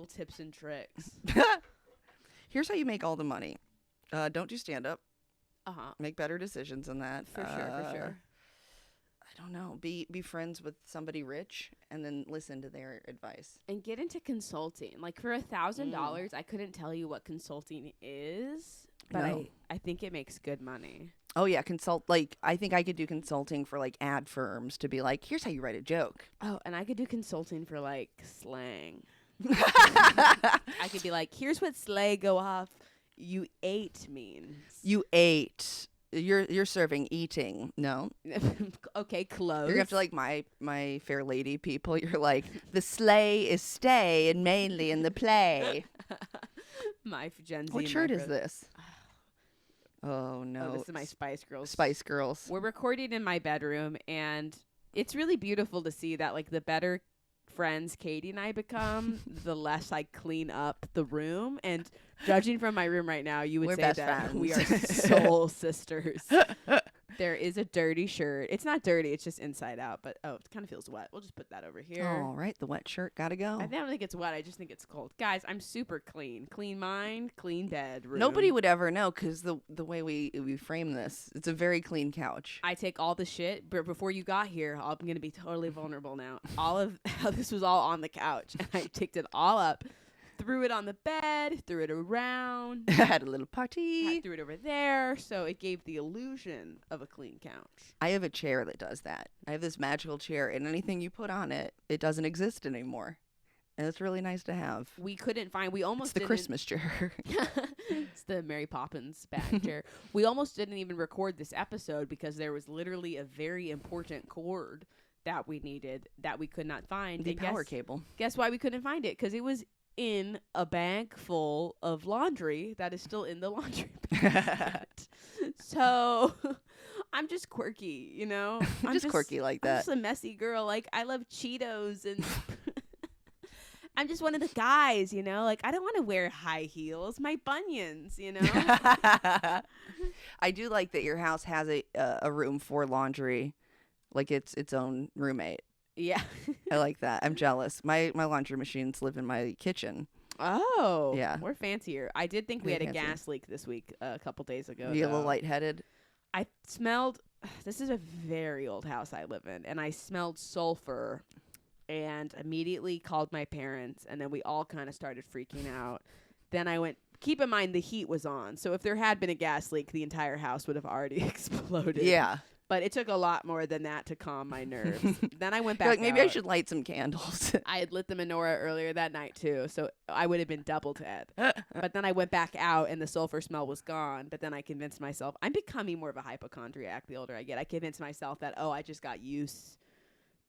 little tips and tricks. Here's how you make all the money. Don't do stand-up. Uh-huh. Make better decisions than that. For sure. I don't know. Be friends with somebody rich and then listen to their advice. And get into consulting. Like for $1,000, I couldn't tell you what consulting is, but No. I think it makes good money. Oh yeah, I think I could do consulting for like ad firms to be like, here's how you write a joke. Oh, and I could do consulting for like slang. I could be like, here's what slay go off you ate means. You ate. You're serving eating. No. Okay, close. You're gonna have to like my fair lady people. You're like, the slay is stay and mainly in the play. My Gen Z. What shirt is this? Oh no. Oh, this is my Spice Girls. Spice Girls. We're recording in my bedroom, and it's really beautiful to see that like the better friends Katie and I become, the less I clean up the room. And judging from my room right now, you would We're say best that friends. we are soul sisters. There is a dirty shirt. It's not dirty. It's just inside out. But, it kind of feels wet. We'll just put that over here. All right. The wet shirt. Gotta go. I don't think it's wet. I just think it's cold. Guys, I'm super clean. Clean mind, clean bed. Room. Nobody would ever know because the way we frame this, it's a very clean couch. I take all the shit. But before you got here, I'm going to be totally vulnerable now. All of this was all on the couch. And I picked it all up. Threw it on the bed, threw it around. Had a little party. Threw it over there. So it gave the illusion of a clean couch. I have a chair that does that. I have this magical chair, and anything you put on it, it doesn't exist anymore. And it's really nice to have. We couldn't find, we almost It's the didn't. Christmas chair. It's the Mary Poppins bag chair. We almost didn't even record this episode because there was literally a very important cord that we needed that we could not find. The And power cable. Guess why we couldn't find it? Because it was in a bag full of laundry that is still in the laundry basket. So I'm just quirky, you know? I'm just quirky like I'm that. just a messy girl. Like, I love Cheetos and I'm just one of the guys, you know? Like, I don't want to wear high heels. My bunions, you know? I do like that your house has a room for laundry, like it's its own roommate. Yeah. I like that. I'm jealous. My laundry machines live in my kitchen. Oh. Yeah. We're fancier. I did think we had Very a fancy. gas leak this week, a couple days ago. You a little though. lightheaded? I smelled, this is a very old house I live in, and I smelled sulfur and immediately called my parents, and then we all kind of started freaking out. Then I went, keep in mind the heat was on, so if there had been a gas leak, the entire house would have already exploded. Yeah. But it took a lot more than that to calm my nerves. Then I went You're back like, maybe I out. should light some candles. I had lit the menorah earlier that night too, so I would have been double dead. But then I went back out and the sulfur smell was gone. But then I convinced myself, I'm becoming more of a hypochondriac the older I get. I convinced myself that, I just got used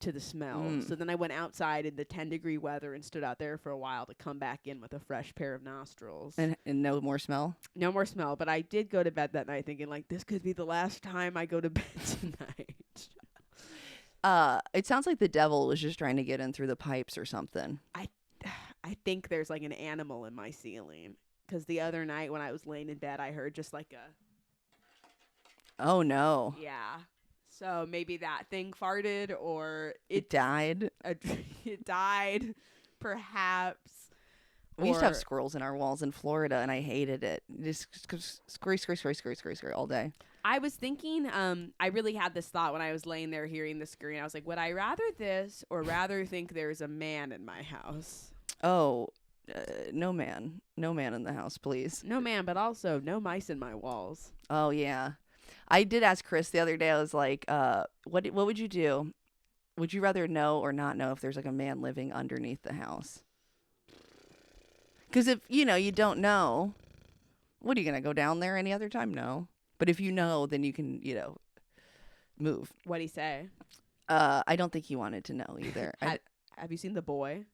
to the smell. So then I went outside in the 10-degree weather and stood out there for a while to come back in with a fresh pair of nostrils. and no more smell? No more smell. But I did go to bed that night thinking, like, this could be the last time I go to bed tonight. It sounds like the devil was just trying to get in through the pipes or something. I think there's like an animal in my ceiling. Because the other night when I was laying in bed, I heard just like Oh no. yeah. So maybe that thing farted or It died. it died, perhaps. We used to have Or- squirrels in our walls in Florida, and I hated it. Just scurry all day. I was thinking, I really had this thought when I was laying there hearing the scurrying. I was like, would I rather this or rather think there's a man in my house? Oh, no man in the house, please. No man, but also no mice in my walls. Oh yeah, I did ask Chris the other day. I was like, what would you do? Would you rather know or not know if there's like a man living underneath the house? Because if you don't know, what are you gonna go down there any other time? No. But if you know, then you can move. What'd he say? I don't think he wanted to know either. Have you seen The Boy?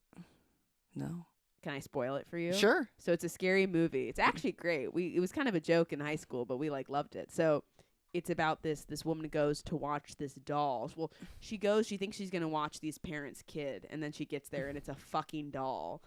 No. Can I spoil it for you? Sure. So it's a scary movie. It's actually great. It was kind of a joke in high school, but we loved it. So it's about this woman goes to watch this doll. Well, she thinks she's going to watch these parents' kid, and then she gets there and it's a fucking doll.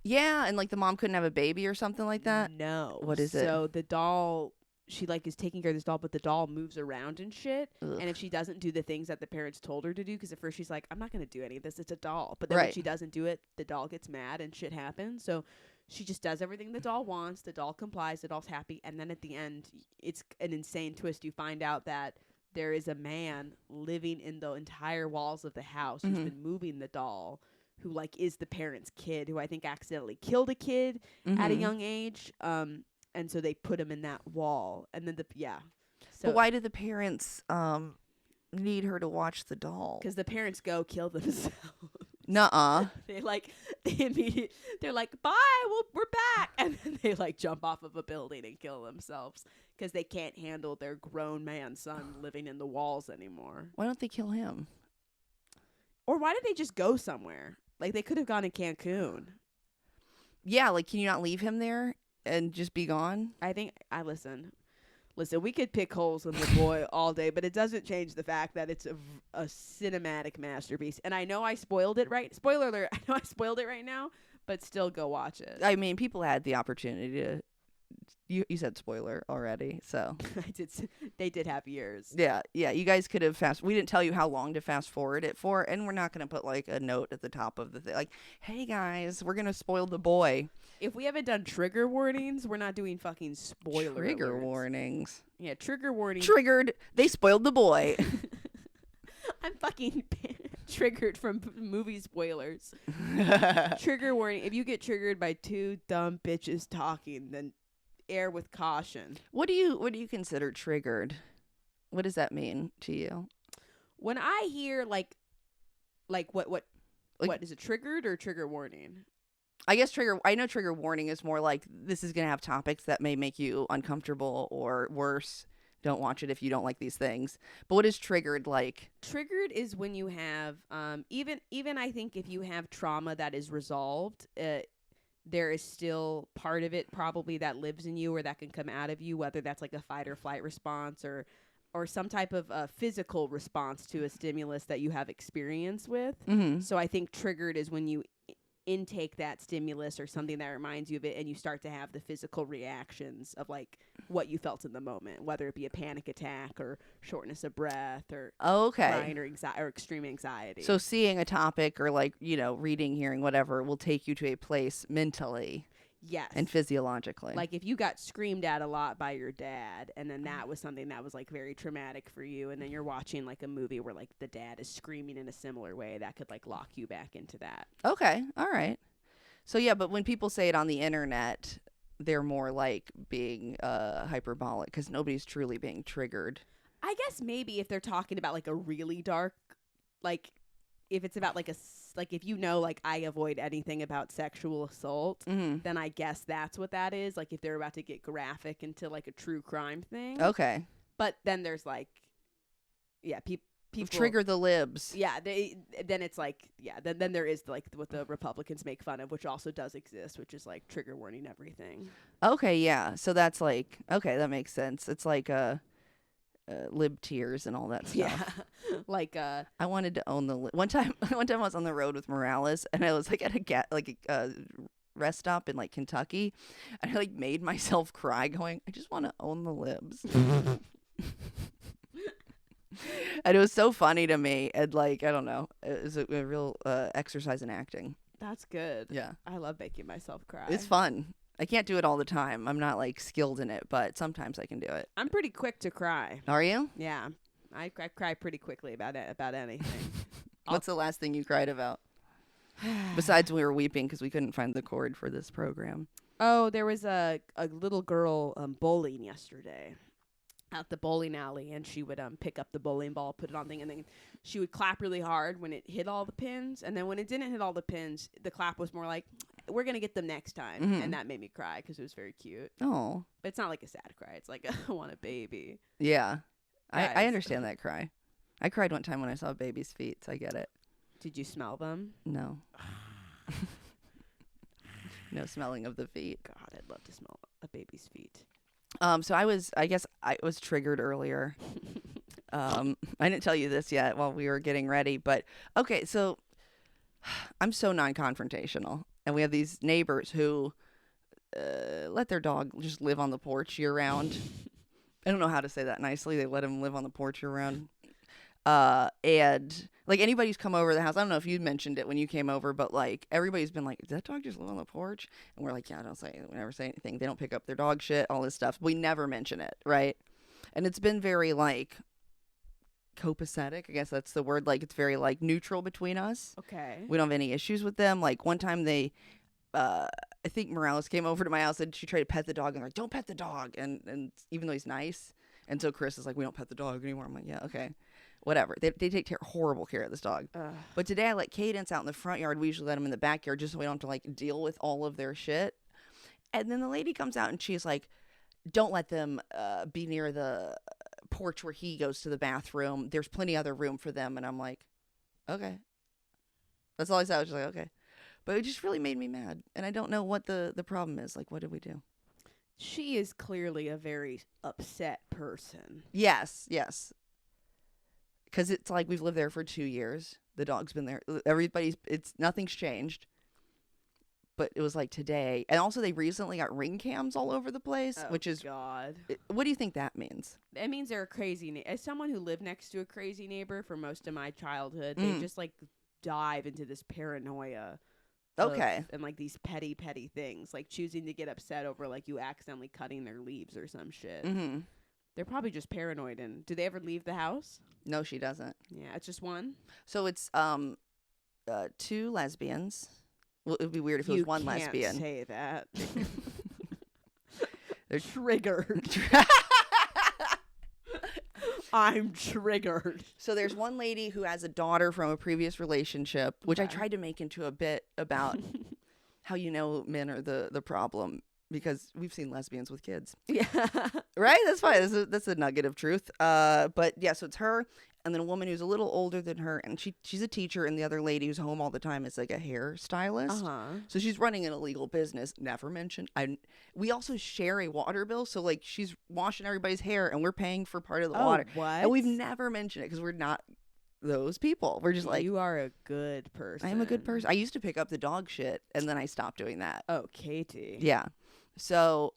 Yeah, and like the mom couldn't have a baby or something like that. No. What is it? So the doll, she like is taking care of this doll, but the doll moves around and shit. Ugh. And if she doesn't do the things that the parents told her to do, because at first she's like, I'm not gonna do any of this. It's a doll. But then when Right. she doesn't do it, the doll gets mad and shit happens. So she just does everything the doll wants. The doll complies. The doll's happy. And then at the end, it's an insane twist. You find out that there is a man living in the entire walls of the house who's Mhm. been moving the doll, who like is the parent's kid, who I think accidentally killed a kid at a Mhm. young age. And so they put him in that wall. And then So But why did the parents need her to watch the doll? because the parents go kill themselves. Nuh-uh. They're like, bye, we're back. And then they like jump off of a building and kill themselves because they can't handle their grown man son living in the walls anymore. Why don't they kill him? Or why did they just go somewhere? Like they could have gone to Cancun. Yeah, like can you not leave him there and just be gone? I think listen, we could pick holes in the boy all day, but it doesn't change the fact that it's a cinematic masterpiece. And I know I spoiled it right. Spoiler alert. I know I spoiled it right now, but still go watch it. I mean, people had the opportunity to. You said spoiler already, so They did have years. yeah. You guys could have We didn't tell you how long to fast forward it for, and we're not gonna put like a note at the top of the thing, like, "Hey guys, we're gonna spoil the boy." If we haven't done trigger warnings, we're not doing fucking spoiler Trigger alerts. warnings. Yeah, trigger warnings. Triggered. They spoiled the boy. I'm fucking triggered from movie spoilers. Trigger warning. If you get triggered by two dumb bitches talking, then air with caution. What do you consider triggered? What does that mean to you? When I hear what is it, triggered or trigger warning? I guess I know trigger warning is more like this is going to have topics that may make you uncomfortable or worse. Don't watch it if you don't like these things. But what is triggered like? Triggered is when you have even I think if you have trauma that is resolved, there is still part of it probably that lives in you or that can come out of you, whether that's like a fight or flight response or some type of physical response to a stimulus that you have experience with. Mm-hmm. So I think triggered is when you intake that stimulus or something that reminds you of it and you start to have the physical reactions of like what you felt in the moment, whether it be a panic attack or shortness of breath or crying or anxiety or extreme anxiety. So seeing a topic or like, reading, hearing, whatever will take you to a place mentally. Yes. And physiologically. Like if you got screamed at a lot by your dad and then that was something that was like very traumatic for you and then you're watching like a movie where like the dad is screaming in a similar way, that could like lock you back into that. Okay. All right. So yeah, but when people say it on the internet, they're more like being hyperbolic because nobody's truly being triggered. I guess maybe if they're talking about like a really dark, like if it's about like if like I avoid anything about sexual assault, then I guess that's what that is. Like if they're about to get graphic into like a true crime thing. Okay. But then there's like, people trigger the libs. Yeah, then it's like, then there is like what the Republicans make fun of, which also does exist, which is like trigger warning everything. Okay, yeah. So that's like, okay, that makes sense. It's like lib tears and all that stuff. Yeah, like I wanted to own the one time. One time I was on the road with Morales, and I was like at a rest stop in like Kentucky, and I like made myself cry, going, "I just want to own the libs." And it was so funny to me, and like I don't know, it was a real exercise in acting. That's good. Yeah, I love making myself cry. it's fun. I can't do it all the time. I'm not like skilled in it, but sometimes I can do it. I'm pretty quick to cry. Are you? Yeah, I cry pretty quickly about anything. What's the last thing you cried about? Besides, we were weeping because we couldn't find the cord for this program. Oh, there was a little girl bowling yesterday at the bowling alley, and she would pick up the bowling ball, put it on thing, and then she would clap really hard when it hit all the pins, and then when it didn't hit all the pins, the clap was more like, we're gonna get them next time. Mhm. And that made me cry because it was very cute. Oh, But it's not like a sad cry. It's like I want a baby. yeah. I Guys. understand that cry. I cried one time when I saw a baby's feet, so I get it. Did you smell them? No. No smelling of the feet. God, I'd love to smell a baby's feet. So I guess I was triggered earlier. I didn't tell you this yet while we were getting ready, but okay, so I'm so non-confrontational, and we have these neighbors who let their dog just live on the porch year round. I don't know how to say that nicely. They let him live on the porch around. And like anybody's come over the house. I don't know if you mentioned it when you came over, but like everybody's been like, "Did that dog just live on the porch?" And we're like, "Yeah, don't say. We never say anything. They don't pick up their dog shit, all this stuff. We never mention it, right?" And it's been very like copacetic. I guess that's the word. Like it's very like neutral between us. Okay. We don't have any issues with them. Like one time they, I think Morales came over to my house and she tried to pet the dog and they're like, "Don't pet the dog." And even though he's nice, and so Chris is like, "We don't pet the dog anymore." I'm like, "Yeah, okay." Whatever. They take horrible care of this dog. Ugh. But today I let Cadence out in the front yard. We usually let him in the backyard just so we don't have to like deal with all of their shit. And then the lady comes out and she's like, "Don't let them be near the porch where he goes to the bathroom. There's plenty other room for them." And I'm like, "Okay." That's all I said. I was just like, "Okay." But it just really made me mad. And I don't know what the problem is. Like, what did we do? She is clearly a very upset person. Yes. Because it's like we've lived there for 2 years. The dog's been there. Nothing's changed. But it was like today. And also they recently got ring cams all over the place, Oh, which is, God. what do you think that means? It means they're a crazy. As someone who lived next to a crazy neighbor for most of my childhood, Mm. they just like dive into this paranoia. Okay. And like these petty things, like choosing to get upset over like you accidentally cutting their leaves or some shit. Mm-hmm. They're probably just paranoid. And do they ever leave the house? No, she doesn't. Yeah, it's just one. So it's 2 lesbians. Well, it would be weird if it was one lesbian. You can't say that. They're triggered. I'm triggered. So there's one lady who has a daughter from a previous relationship, which I Okay. tried to make into a bit about how men are the problem because we've seen lesbians with kids. Yeah. Right? That's fine. That's a nugget of truth. But yeah, so it's her and then a woman who's a little older than her, and she's a teacher, and the other lady who's home all the time is like a hairstylist. So she's running an illegal business. Never mentioned. We also share a water bill, so like she's washing everybody's hair, and we're paying for part of the water. What? And we've never mentioned it because we're not those people. We're just like, you are a good person. I am a good person. I used to pick up the dog shit, and then I stopped doing that. Oh, Katie. Yeah. So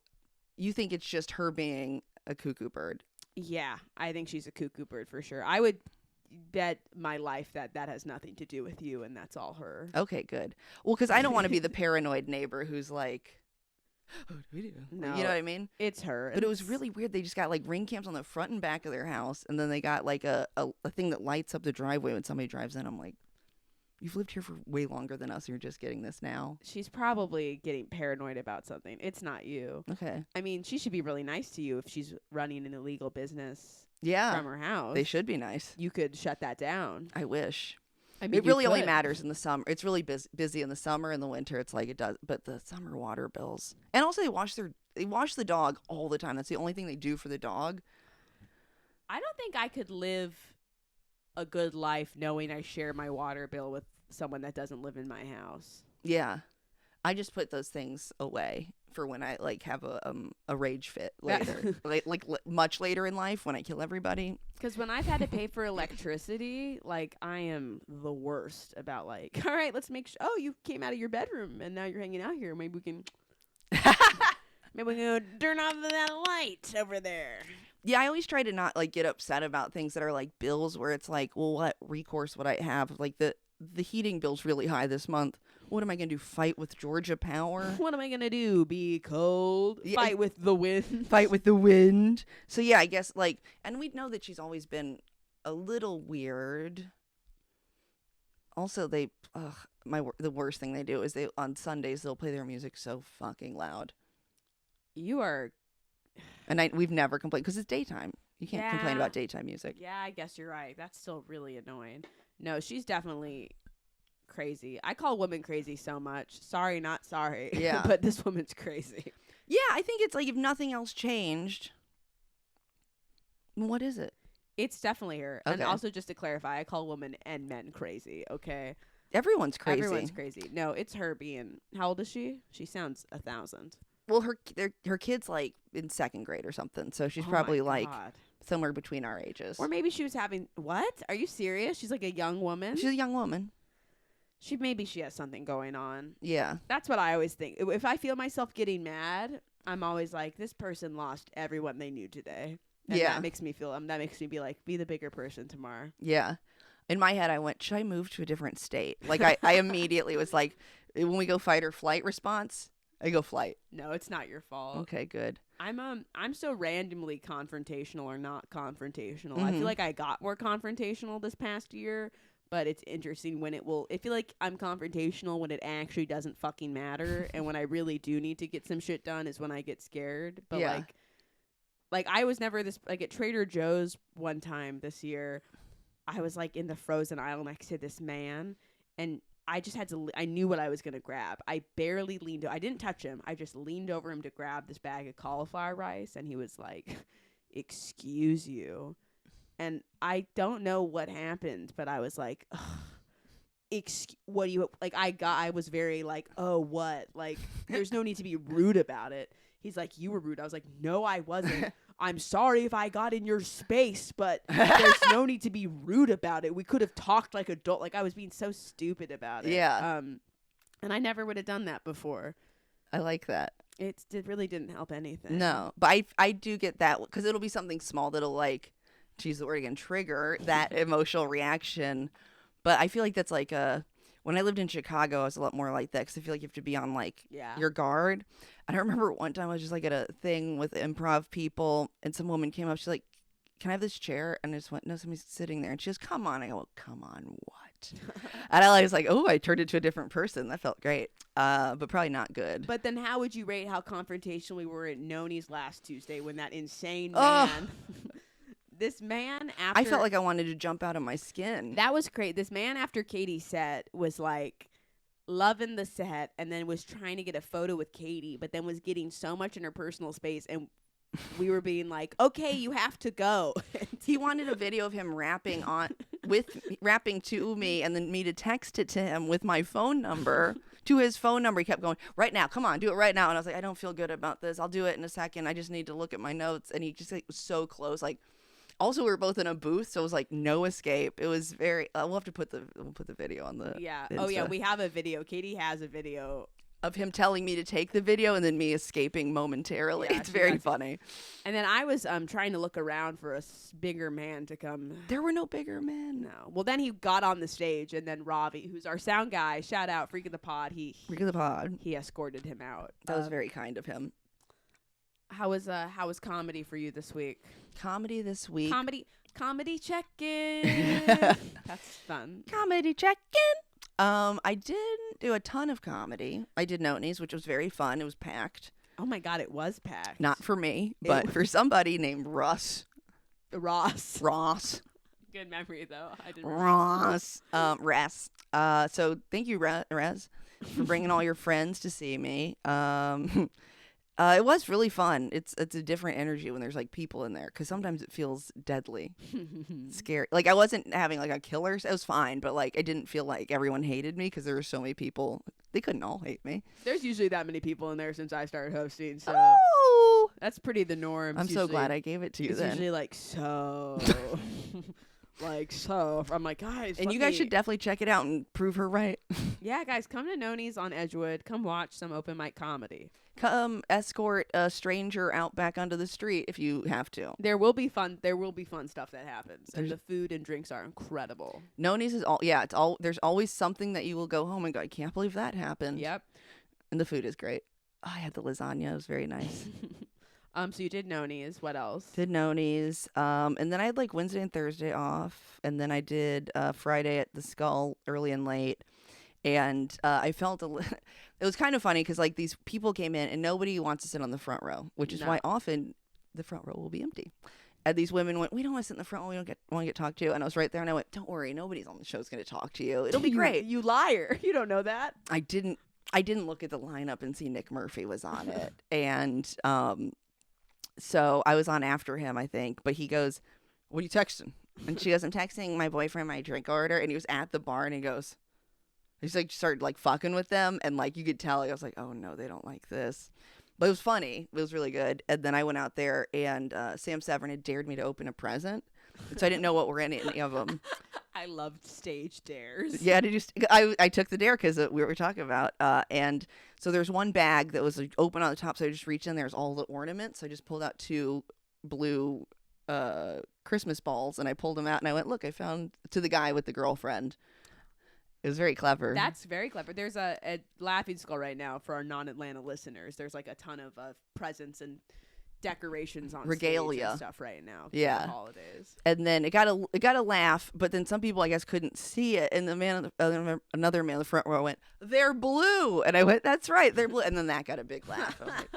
you think it's just her being a cuckoo bird? Yeah, I think she's a cuckoo bird for sure. I would bet my life that has nothing to do with you, and that's all her. Okay, good. Well, because I don't want to be the paranoid neighbor who's like, "Oh, do we do?" No, you know what I mean? It's her. But it was really weird. They just got like ring cams on the front and back of their house, and then they got like a thing that lights up the driveway when somebody drives in. I'm like, you've lived here for way longer than us, and you're just getting this now. She's probably getting paranoid about something. It's not you. Okay. I mean, she should be really nice to you if she's running an illegal business Yeah. from her house. They should be nice. You could shut that down. I wish. I mean, It you really only could. matters in the summer. It's really busy in the summer. In the winter, it's like it does. But the summer water bills, and also they wash the dog all the time. That's the only thing they do for the dog. I don't think I could live a good life knowing I share my water bill with someone that doesn't live in my house. Yeah, I just put those things away for when I like have a rage fit later, much later in life when I kill everybody. Because when I've had to pay for electricity, like I am the worst about like, all right, let's make sure. Oh, you came out of your bedroom and now you're hanging out here. Maybe we can turn off that light over there. Yeah, I always try to not like get upset about things that are like bills where it's like, well, what recourse would I have? Like the heating bill's really high this month. What am I going to do? Fight with Georgia Power? What am I going to do? Be cold? Yeah, Fight with the wind? Fight with the wind. So yeah, I guess like, and we know that she's always been a little weird. Also, the worst thing they do is on Sundays they'll play their music so fucking loud. You are... And we've never complained because it's daytime. You can't complain about daytime music. Yeah, I guess you're right. That's still really annoying. No, she's definitely crazy. I call women crazy so much. Sorry, not sorry. Yeah. But this woman's crazy. Yeah, I think it's like if nothing else changed, what is it? It's definitely her. Okay. And also, just to clarify, I call women and men crazy, okay? Everyone's crazy. Everyone's crazy. No, it's her being... How old is she? She sounds 1,000. Well, her kid's like in 2nd grade or something, so she's Oh probably my like God. somewhere between our ages. Or maybe she was having... What? Are you serious? She's like a young woman? She's a young woman. Maybe she has something going on. Yeah. That's what I always think. If I feel myself getting mad, I'm always like, this person lost everyone they knew today. And Yeah. that makes me feel that makes me be like, be the bigger person tomorrow. Yeah. In my head, I went, should I move to a different state? Like, I immediately was like, when we go fight or flight response, I go flight. No, it's not your fault. Okay, good. I'm so randomly confrontational or not confrontational. I Mhm. feel like I got more confrontational this past year, but it's interesting when I feel like I'm confrontational when it actually doesn't fucking matter, and when I really do need to get some shit done is when I get scared. But Yeah. like I was never this, like at Trader Joe's one time this year, I was like in the frozen aisle next to this man, and I just had to, I knew what I was going to grab. I barely leaned, I didn't touch him. I just leaned over him to grab this bag of cauliflower rice. And he was like, excuse you. And I don't know what happened, but I was like, what do you, like, I was very like, oh, what? Like, there's no need to be rude about it. He's like, you were rude. I was like, no, I wasn't. I'm sorry if I got in your space, but there's no need to be rude about it. We could have talked like adult. Like, I was being so stupid about it. Yeah. And I never would have done that before. I like that. It really didn't help anything. No, but I do get that because it'll be something small that'll like, to use the word again, trigger that emotional reaction. But I feel like that's like when I lived in Chicago, I was a lot more like that because I feel like you have to be on like your guard. And I remember one time I was just like at a thing with improv people and some woman came up. She's like, can I have this chair? And I just went, no, somebody's sitting there. And she goes, come on. I go, well, come on, what? And I was like, oh, I turned into a different person. That felt great. But probably not good. But then how would you rate how confrontational we were at Noni's last Tuesday when that insane Oh. man... This man after... I felt like I wanted to jump out of my skin. That was great. This man after Katie's set was like loving the set and then was trying to get a photo with Katie, but then was getting so much in her personal space, and we were being like, okay, you have to go. He wanted a video of him rapping to me and then me to text it to him with my phone number to his phone number. He kept going, right now, come on, do it right now. And I was like, I don't feel good about this. I'll do it in a second. I just need to look at my notes. And he just like, was so close. Like, also, we were both in a booth, so it was like no escape. It was very. We'll have to put the video on the. Yeah. Insta. Oh yeah, we have a video. Katie has a video of him telling me to take the video and then me escaping momentarily. Yeah, it's very funny. And then I was trying to look around for a bigger man to come. There were no bigger men. No. Well, then he got on the stage, and then Ravi, who's our sound guy, shout out, Freak of the Pod. He escorted him out. That was very kind of him. How was comedy for you this week? Comedy this week. Comedy check-in. That's fun. Comedy check-in. I didn't do a ton of comedy. I did Notney's, which was very fun. It was packed. Oh my God, it was packed. Not for me, but for somebody named Ross. Good memory though. I didn't. Ross. So thank you, Raz, for bringing all your friends to see me. It was really fun. It's a different energy when there's like people in there because sometimes it feels deadly, scary. Like I wasn't having like a killer. It was fine, but like I didn't feel like everyone hated me because there were so many people. They couldn't all hate me. There's usually that many people in there since I started hosting, so that's pretty the norm. I'm so glad I gave it to you. It's then usually like so. Like so, I'm like, guys, and you guys should definitely check it out and prove her right. Yeah, guys, come to Noni's on Edgewood. Come watch some open mic comedy. Come escort a stranger out back onto the street if you have to. There will be fun stuff that happens, and the food and drinks are incredible. Noni's is all. Yeah, it's all. There's always something that you will go home and go, I can't believe that happened. Yep. And the food is great. Oh, I had the lasagna. It was very nice. So you did Noni's. What else? Did Noni's. And then I had like Wednesday and Thursday off. And then I did Friday at the Skull early and late. And I felt it was kind of funny because like these people came in and nobody wants to sit on the front row, which is why often the front row will be empty. And these women went, we don't want to sit in the front row. We don't want to get talked to. And I was right there and I went, don't worry. Nobody's on the show's going to talk to you. It'll be great. You liar. You don't know that. I didn't look at the lineup and see Nick Murphy was on it. And so I was on after him, I think. But he goes, what are you texting? And she goes, I'm texting my boyfriend my drink order. And he was at the bar and he goes, he's like started like fucking with them. And like you could tell, I was like, oh no, they don't like this. But it was funny. It was really good. And then I went out there and Sam Severn had dared me to open a present. So I didn't know what were in any of them. I loved stage dares. Yeah, I took the dare because we were talking about. And so there's one bag that was like, open on the top. So I just reached in. There's all the ornaments. So I just pulled out 2 blue Christmas balls, and I pulled them out, and I went, look, I found to the guy with the girlfriend. It was very clever. That's very clever. There's a Laughing Skull right now for our non-Atlanta listeners. There's like a ton of presents and decorations on Regalia stage and stuff right now for Yeah. the holidays. And then it got a laugh, but then some people I guess couldn't see it, and the man, another man in the front row went, "They're blue," and I went, "That's right, they're blue," and then that got a big laugh. I was like,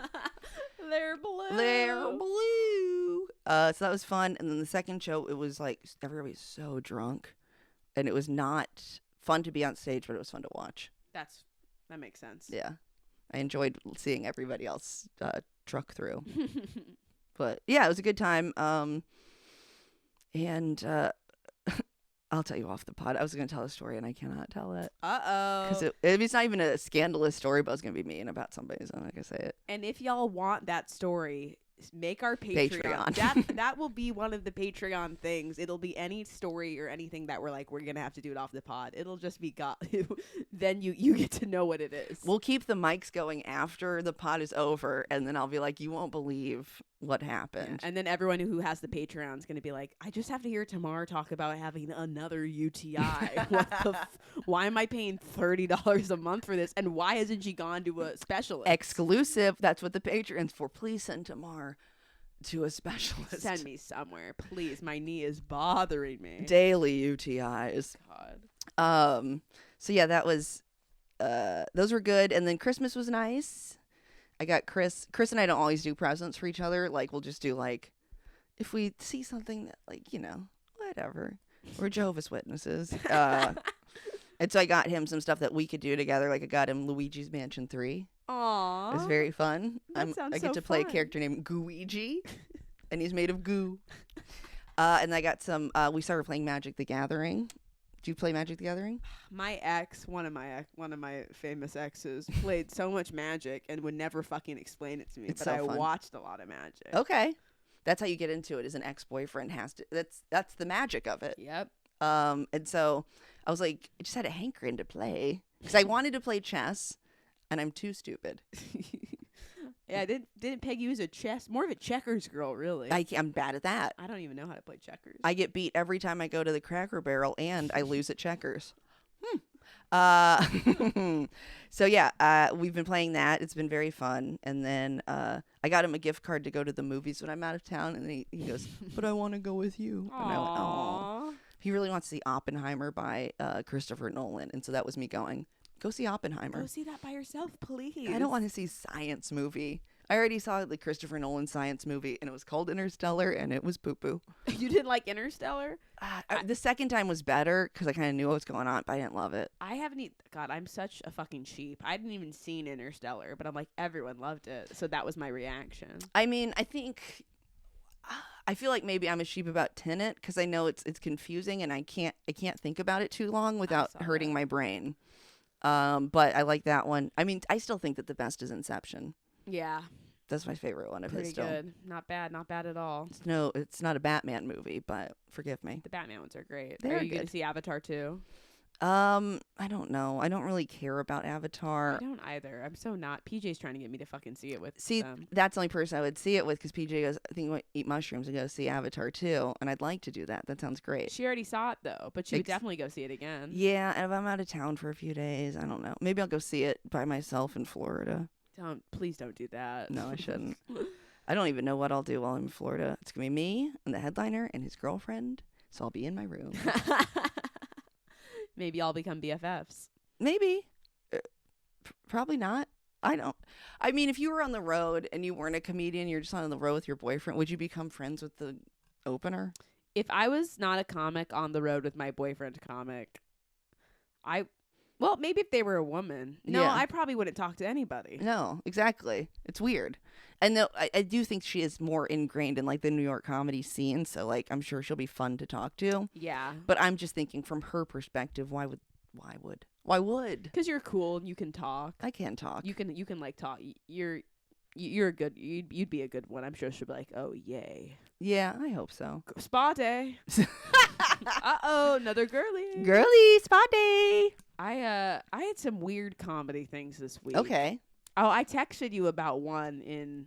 They're blue. "They're blue." So that was fun. And then the second show, it was like everybody was so drunk, and it was not fun to be on stage, but it was fun to watch. That makes sense. Yeah, I enjoyed seeing everybody else truck through. But yeah, it was a good time. And I'll tell you off the pod. I was going to tell a story and I cannot tell it. Because it's not even a scandalous story, but I was going to be mean about somebody, so I'm not going to say it. And if y'all want that story, make our Patreon. That will be one of the Patreon things. It'll be any story or anything that we're going to have to do it off the pod. It'll just be then you get to know what it is. We'll keep the mics going after the pod is over, and then I'll be like, you won't believe what happened. Yeah. And then everyone who has the Patreon is going to be like, I just have to hear Tamar talk about having another UTI. Why am I paying $30 a month for this? And why hasn't she gone to a specialist? Exclusive. That's what the Patreon's for. Please send Tamar to a specialist. Send me somewhere, please. My knee is bothering me. Daily UTIs. God. So yeah, that was those were good. And then Christmas was nice. I got Chris and I don't always do presents for each other. Like, we'll just do, like, if we see something that, like, you know, whatever. We're Jehovah's Witnesses. And so I got him some stuff that we could do together. Like, I got him Luigi's Mansion 3. Aww. It was very fun. That sounds I get so to play fun. a character named Gooigi, and he's made of goo. And I got some, we started playing Magic the Gathering. Do you play Magic the Gathering? My ex, one of my famous exes, played so much Magic and would never fucking explain it to me. It's but so I fun. watched a lot of Magic. Okay. That's how you get into it, is an ex-boyfriend has to, that's the magic of it. Yep. And so I was like, I just had a hankering to play because I wanted to play chess, and I'm too stupid. Yeah, I didn't peg you as more of a checkers girl, really. I'm bad at that. I don't even know how to play checkers. I get beat every time I go to the Cracker Barrel, and I lose at checkers. So yeah, we've been playing that. It's been very fun. And then I got him a gift card to go to the movies when I'm out of town, and he goes, "But I want to go with you." And I went, "Aw." He really wants to see Oppenheimer by Christopher Nolan, and so that was me going, go see Oppenheimer. Go see that by yourself, please. I don't want to see science movie. I already saw the Christopher Nolan science movie, and it was called Interstellar, and it was poo-poo. You didn't like Interstellar? The second time was better because I kind of knew what was going on, but I didn't love it. I haven't God, I'm such a fucking sheep. I hadn't even seen Interstellar, but I'm like, everyone loved it. So that was my reaction. I mean, I feel like maybe I'm a sheep about Tenet because I know it's confusing, and I can't think about it too long without hurting my brain. But I like that one. I mean, I still think that the best is Inception. Yeah. That's my favorite one of his still. Pretty good. Not bad at all. It's not a Batman movie, but forgive me. The Batman ones are great. They are you going good. to see Avatar too? I don't know. I don't really care about Avatar. I don't either. I'm so not. PJ's trying to get me to fucking see it with them. That's the only person I would see it with because PJ goes, I think I want to eat mushrooms and go see Avatar too. And I'd like to do that. That sounds great. She already saw it though, but she would definitely go see it again. Yeah, and if I'm out of town for a few days, I don't know. Maybe I'll go see it by myself in Florida. Please don't do that. No, I shouldn't. I don't even know what I'll do while I'm in Florida. It's going to be me and the headliner and his girlfriend. So I'll be in my room. Maybe I'll become BFFs. Maybe. Probably not. I mean, if you were on the road and you weren't a comedian, you're just on the road with your boyfriend, would you become friends with the opener? If I was not a comic on the road with my boyfriend comic, well, maybe if they were a woman. No, Yeah. I probably wouldn't talk to anybody. No, exactly. It's weird. And though I do think she is more ingrained in like the New York comedy scene, so like I'm sure she'll be fun to talk to. Yeah. But I'm just thinking from her perspective, why would? Because you're cool and you can talk. I can't talk. You can like talk. You're a good. You'd be a good one. I'm sure she'll be like, oh yay. Yeah, I hope so. Spa day. Another girly. Girly spa day. I had some weird comedy things this week. Okay. Oh, I texted you about one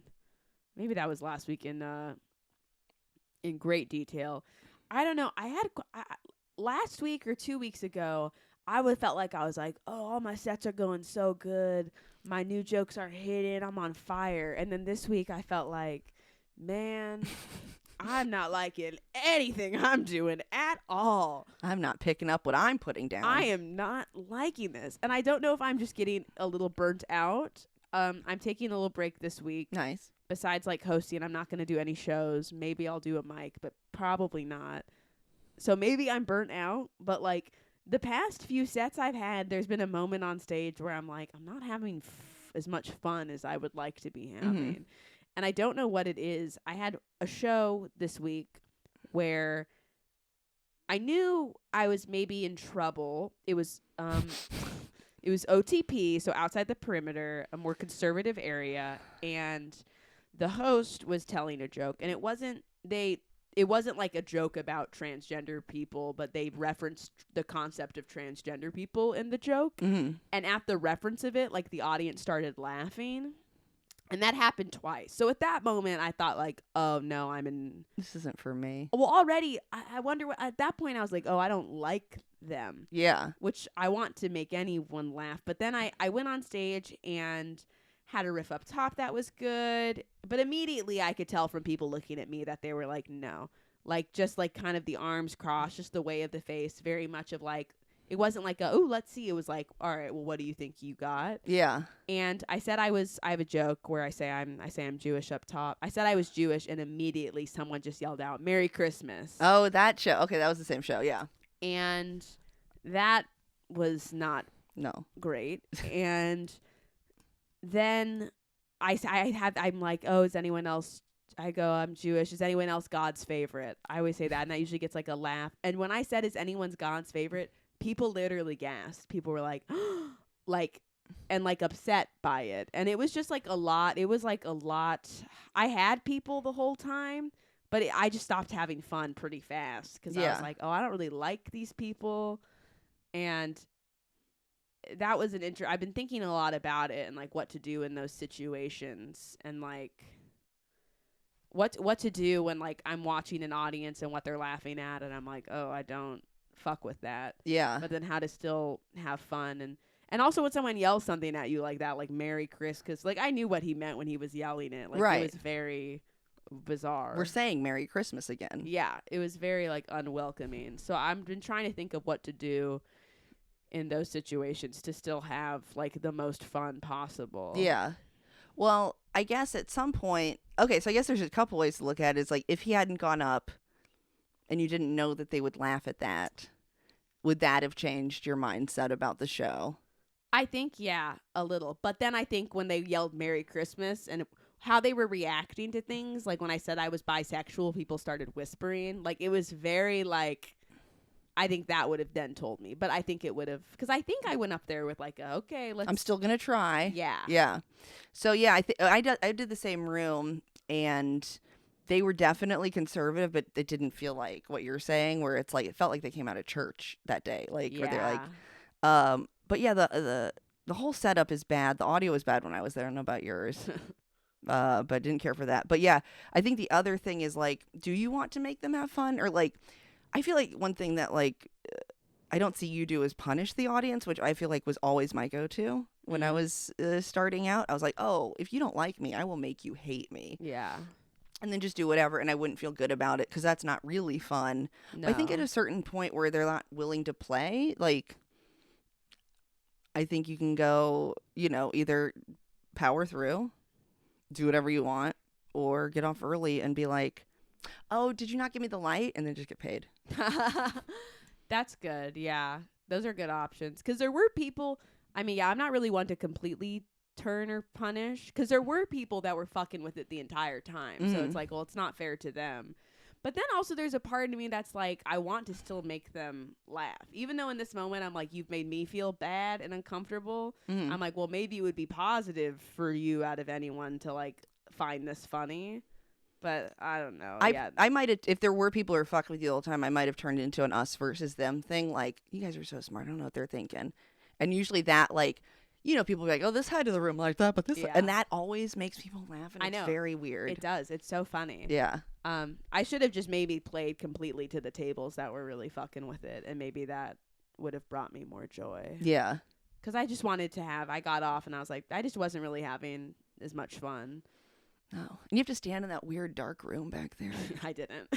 maybe that was last week in in great detail. I don't know. Last week or 2 weeks ago, I would felt like I was like, oh, all my sets are going so good. My new jokes are hitting. I'm on fire. And then this week, I felt like, man, I'm not liking anything I'm doing at all. I'm not picking up what I'm putting down. I am not liking this. And I don't know if I'm just getting a little burnt out. I'm taking a little break this week. Nice. Besides like hosting, I'm not going to do any shows. Maybe I'll do a mic, but probably not. So maybe I'm burnt out, but like the past few sets I've had, there's been a moment on stage where I'm like, I'm not having as much fun as I would like to be having. And I don't know what it is. I had a show this week where I knew I was maybe in trouble. It was it was OTP, so outside the perimeter, a more conservative area, and the host was telling a joke, and it wasn't like a joke about transgender people, but they referenced the concept of transgender people in the joke. Mm-hmm. And at the reference of it, like the audience started laughing. And that happened twice. So at that moment, I thought like, oh no, This isn't for me. well, already, I wonder what, at that point I was like, oh, I don't like them, Yeah. which I want to make anyone laugh. But then I went on stage and had a riff up top that was good. But immediately I could tell from people looking at me that they were like, no, like just like kind of the arms crossed, just the way of the face, very much of like, it wasn't like oh, let's see. It was like, all right, well, what do you think you got? Yeah. And I said I have a joke where I say I'm Jewish up top. I said I was Jewish, and immediately someone just yelled out, "Merry Christmas." Oh, that show. Okay, that was the same show. Yeah. And that was not No. great. And then I'm like, oh, is anyone else? I go, I'm Jewish. Is anyone else God's favorite? I always say that, and that usually gets like a laugh. And when I said, is anyone's God's favorite? People literally gasped. People were like, like, and like upset by it. And it was just like a lot. It was like a lot. I had people the whole time, but I just stopped having fun pretty fast because I was like, oh, I don't really like these people. And that was I've been thinking a lot about it and like what to do in those situations and like what to do when like I'm watching an audience and what they're laughing at and I'm like, oh, I don't fuck with that. Yeah. But then how to still have fun and also when someone yells something at you like that, like Merry Chris, because like I knew what he meant when he was yelling it. Like right. It was very bizarre. We're saying Merry Christmas again. Yeah, it was very like unwelcoming. So I've been trying to think of what to do in those situations to still have like the most fun possible. Yeah. Well, I guess at some point, okay, so I guess there's a couple ways to look at it. It's like if he hadn't gone up and you didn't know that they would laugh at that, would that have changed your mindset about the show? I think, yeah, a little. But then I think when they yelled Merry Christmas and how they were reacting to things, like when I said I was bisexual, people started whispering. Like it was very like, I think that would have then told me. But I think it would have, because I think I went up there with like, okay, let's. I'm still going to try. Yeah. Yeah. So yeah, I did the same room and they were definitely conservative, but it didn't feel like what you're saying, where it's like, it felt like they came out of church that day. Like, yeah. where they're like, but yeah, the whole setup is bad. The audio was bad when I was there. I don't know about yours. But I didn't care for that. But yeah, I think the other thing is like, do you want to make them have fun? Or like, I feel like one thing that like, I don't see you do is punish the audience, which I feel like was always my go-to when I was starting out. I was like, oh, if you don't like me, I will make you hate me. Yeah. And then just do whatever, and I wouldn't feel good about it because that's not really fun. No. But I think at a certain point where they're not willing to play, like, I think you can go, either power through, do whatever you want, or get off early and be like, oh, did you not give me the light? And then just get paid. That's good. Yeah. Those are good options. Because there were people, I mean, yeah, I'm not really one to completely turn or punish. Because there were people that were fucking with it the entire time. Mm-hmm. So it's like, well, it's not fair to them. But then also there's a part of me that's like, I want to still make them laugh. Even though in this moment I'm like, you've made me feel bad and uncomfortable. Mm-hmm. I'm like, well, maybe it would be positive for you out of anyone to like find this funny. But I don't know. I might have, if there were people who were fucking with you all the time, I might have turned it into an us versus them thing. Like, you guys are so smart. I don't know what they're thinking. And usually that, like, people be like, oh, this side of the room like that, but this, Yeah. and that always makes people laugh, and I it's know. very weird. It does. It's so funny. Yeah. I should have just maybe played completely to the tables that were really fucking with it, and maybe that would have brought me more joy. Yeah. Because I just wanted to I got off, and I was like, I just wasn't really having as much fun. No. And you have to stand in that weird dark room back there. I didn't.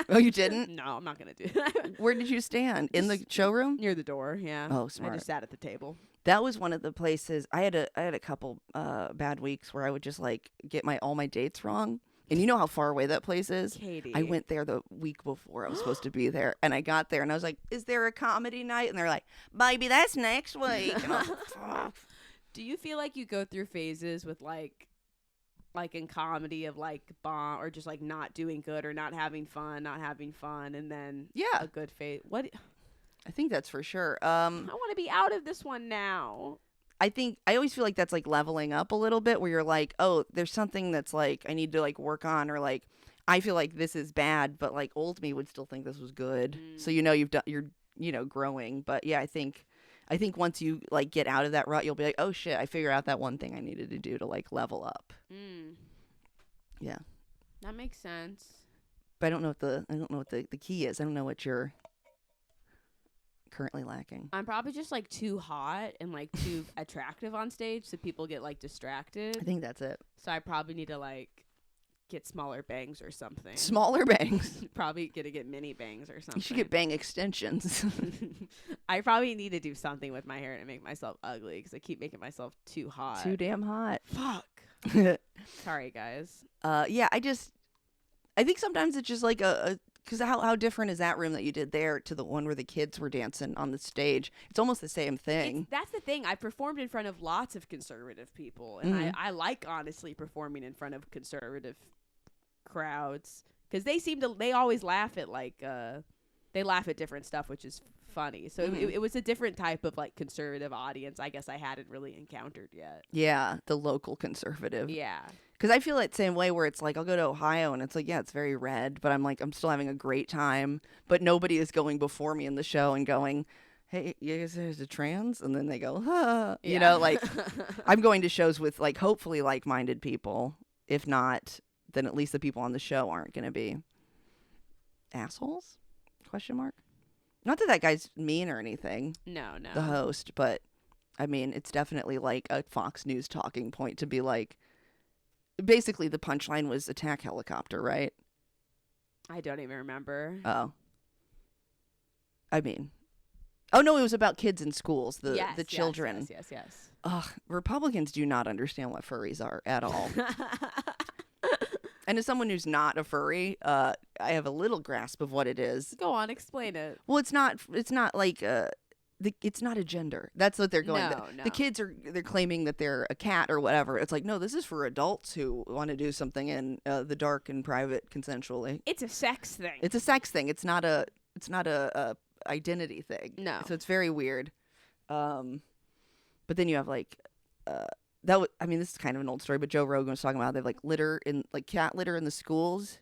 Oh, you didn't? No, I'm not going to do that. Where did you stand? In the showroom? Near the door, yeah. Oh, I smart. just sat at the table. That was one of the places I had a couple bad weeks where I would just like get all my dates wrong. And you know how far away that place is? Katie. I went there the week before I was supposed to be there, and I got there and I was like, "Is there a comedy night?" And they're like, "Baby, that's next week." And I was like, "Fuck." Do you feel like you go through phases with like in comedy of like bomb or just like not doing good or not having fun, and then Yeah. a good phase? What? I think that's for sure. I want to be out of this one now. I always feel like that's like leveling up a little bit where you're like, oh, there's something that's like I need to like work on, or like I feel like this is bad, but like old me would still think this was good. So you're growing. But yeah, I think once you like get out of that rut, you'll be like, oh shit, I figured out that one thing I needed to do to like level up. Yeah. That makes sense. But I don't know what the key is. I don't know what you're currently lacking. I'm probably just like too hot and like too attractive on stage, so people get like distracted. I think that's it. So I probably need to like get smaller bangs or something. Smaller bangs. Probably gonna get mini bangs or something. You should get bang extensions. I probably need to do something with my hair to make myself ugly because I keep making myself too hot. Too damn hot. Fuck. Sorry, guys. Yeah, I think sometimes it's just like because how different is that room that you did there to the one where the kids were dancing on the stage? It's almost the same thing. That's the thing. I performed in front of lots of conservative people, and I like honestly performing in front of conservative crowds because they always laugh at like they laugh at different stuff, which is funny. So it was a different type of like conservative audience I guess I hadn't really encountered yet. Yeah, the local conservative. Yeah. Because I feel that same way where it's like I'll go to Ohio and it's like, yeah, it's very red, but I'm still having a great time. But nobody is going before me in the show and going, hey, you guys there's a trans? And then they go, huh. Yeah. You know, like I'm going to shows with like hopefully like-minded people. If not, then at least the people on the show aren't going to be assholes? ? Not that guy's mean or anything. No. The host, but I mean, it's definitely like a Fox News talking point to be like, basically the punchline was attack helicopter, right? I don't even remember. Oh. I mean, oh no, it was about kids in schools, the children. Yes. Ugh, Republicans do not understand what furries are at all. And as someone who's not a furry, I have a little grasp of what it is. Go on, explain it. Well, it's not like it's not a gender. That's what they're going. No. The kids they're claiming that they're a cat or whatever. It's like, no, this is for adults who want to do something in the dark and private consensually. It's a sex thing. It's a sex thing. It's not a identity thing. No. So it's very weird. But then you have like I mean, this is kind of an old story, but Joe Rogan was talking about how they have like cat litter in the schools.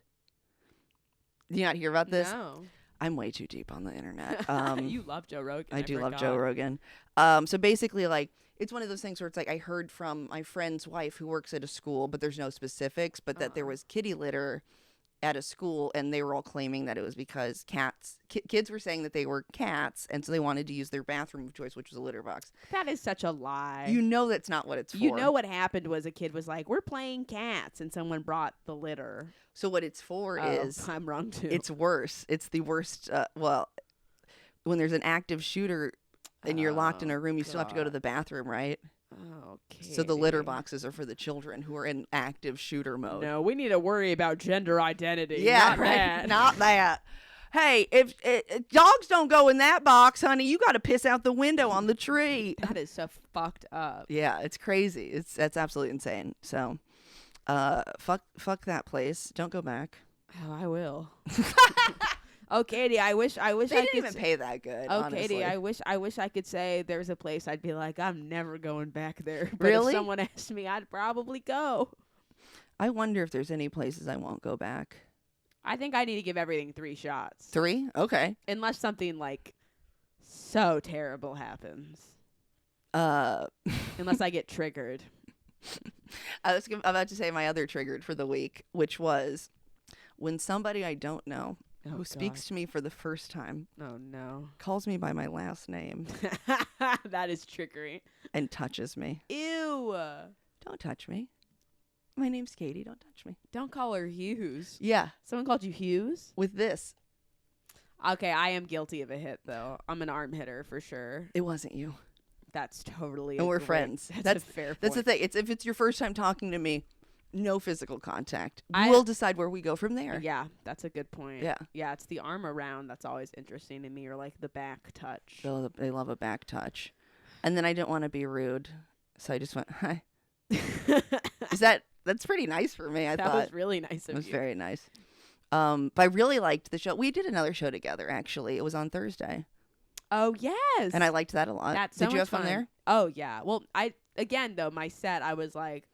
Did you not hear about this? No. I'm way too deep on the internet. You love Joe Rogan. I do love Joe Rogan. So basically, like, it's one of those things where it's like I heard from my friend's wife who works at a school, but there's no specifics, but that there was kitty litter at a school, and they were all claiming that it was because kids were saying that they were cats, and so they wanted to use their bathroom of choice, which was a litter box. That is such a lie. You know that's not what it's for. You know what happened was a kid was like, we're playing cats, and someone brought the litter. So what it's for is... I'm wrong, too. It's worse. It's the worst... when there's an active shooter and you're locked in a room, you still have to go to the bathroom, right? Okay. So the litter boxes are for the children who are in active shooter mode. No, we need to worry about gender identity. Yeah, not right. that. Not that. Hey, if dogs don't go in that box, honey, you got to piss out the window on the tree. That is so fucked up. Yeah, it's crazy. That's absolutely insane. So, fuck that place. Don't go back. Oh, I will. Oh, Katie, I wish they I didn't could even pay that good. Oh, honestly. Katie, I wish I could say there's a place I'd be like, I'm never going back there. But Really? if someone asked me, I'd probably go. I wonder if there's any places I won't go back. I think I need to give everything 3 shots. 3? Okay. Unless something like so terrible happens. unless I get triggered. I was about to say my other triggered for the week, which was when somebody I don't know who speaks to me for the first time Oh no. calls me by my last name That is triggering. and touches me. Ew. Don't touch me. My name's Katie. Don't touch me. Don't call her Hughes. Yeah, Someone called you Hughes? with this. Okay, I am guilty of a hit though. I'm an arm hitter for sure. It wasn't you. That's totally. And we're great- friends. That's a fair point. That's the thing. If it's your first time talking to me, no physical contact. I- We'll decide where we go from there. Yeah, that's a good point. Yeah. Yeah, it's the arm around that's always interesting to me, or like the back touch. They love a back touch. And then I didn't want to be rude, so I just went, hi. That's pretty nice for me, I That thought. was really nice It of was you. very nice. But I really liked the show. We did another show together, actually. It was on Thursday. Oh yes. And I liked that a lot. That's Did so you much have fun there? Oh yeah. Well, my set, I was like,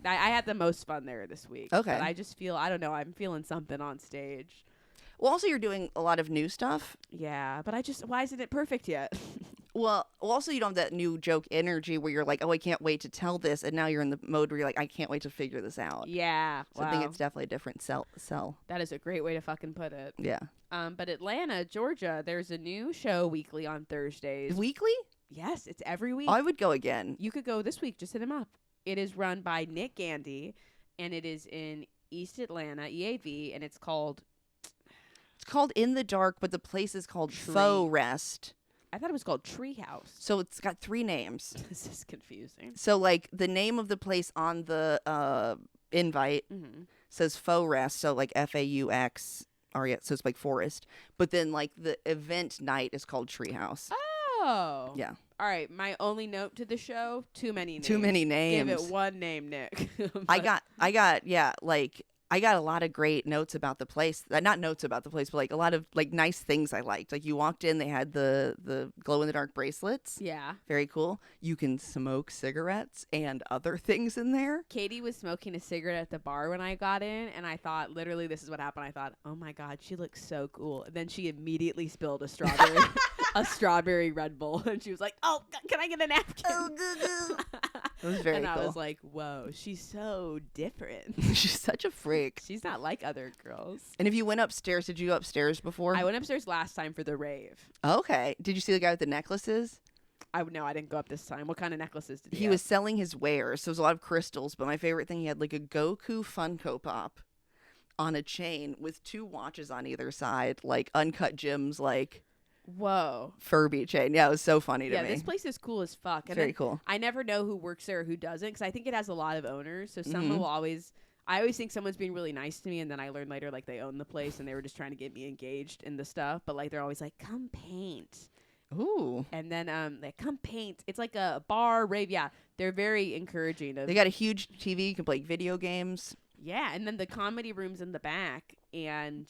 I had the most fun there this week. Okay. But I just feel, I don't know, I'm feeling something on stage. Well, also you're doing a lot of new stuff. Yeah, but why isn't it perfect yet? Well, also you don't have that new joke energy where you're like, oh, I can't wait to tell this. And now you're in the mode where you're like, I can't wait to figure this out. Yeah. So I think it's definitely a different sell. That is a great way to fucking put it. Yeah. But Atlanta, Georgia, there's a new show weekly on Thursdays. Weekly? Yes, it's every week. I would go again. You could go this week. Just hit him up. It is run by Nick Gandy, and it is in East Atlanta, EAV, and it's called... It's called In the Dark, but the place is called Tree. Faux Rest. I thought it was called Treehouse. So it's got 3 names. This is confusing. So like the name of the place on the invite Mm-hmm. says Faux Rest, so like FAUX, or yeah, so it's like forest. But then like the event night is called Treehouse. Oh. Yeah. All right. My only note to the show: too many names. Too many names. Give it one name, Nick. I got I got a lot of great notes about the place. Not notes about the place, but like a lot of like nice things I liked. Like you walked in, they had the glow in the dark bracelets. Yeah. Very cool. You can smoke cigarettes and other things in there. Katie was smoking a cigarette at the bar when I got in, and I thought, literally, this is what happened. I thought, oh my God, she looks so cool. And then she immediately spilled a strawberry, a strawberry Red Bull, and she was like, oh, can I get a napkin? It was very and cool. I was like, whoa, she's so different. She's such a freak. She's not like other girls. And if you went upstairs, did you go upstairs before? I went upstairs last time for the rave. Okay. Did you see the guy with the necklaces? No, I didn't go up this time. What kind of necklaces did He was selling his wares. So it was a lot of crystals, but my favorite thing, he had like a Goku Funko Pop on a chain with 2 watches on either side, like uncut gems, like Whoa. Furby chain. Yeah, it was so funny to Yeah, me. this place is cool as fuck. And Very then cool. I never know who works there or who doesn't, because I think it has a lot of owners. So Mhm. someone will always... I always think someone's being really nice to me, and then I learn later, like, they own the place, and they were just trying to get me engaged in the stuff. But, like, they're always like, come paint. Ooh. And then, like, come paint. It's like a bar, rave. Yeah, they're very encouraging. They got a huge TV. You can play video games. Yeah, and then the comedy room's in the back, and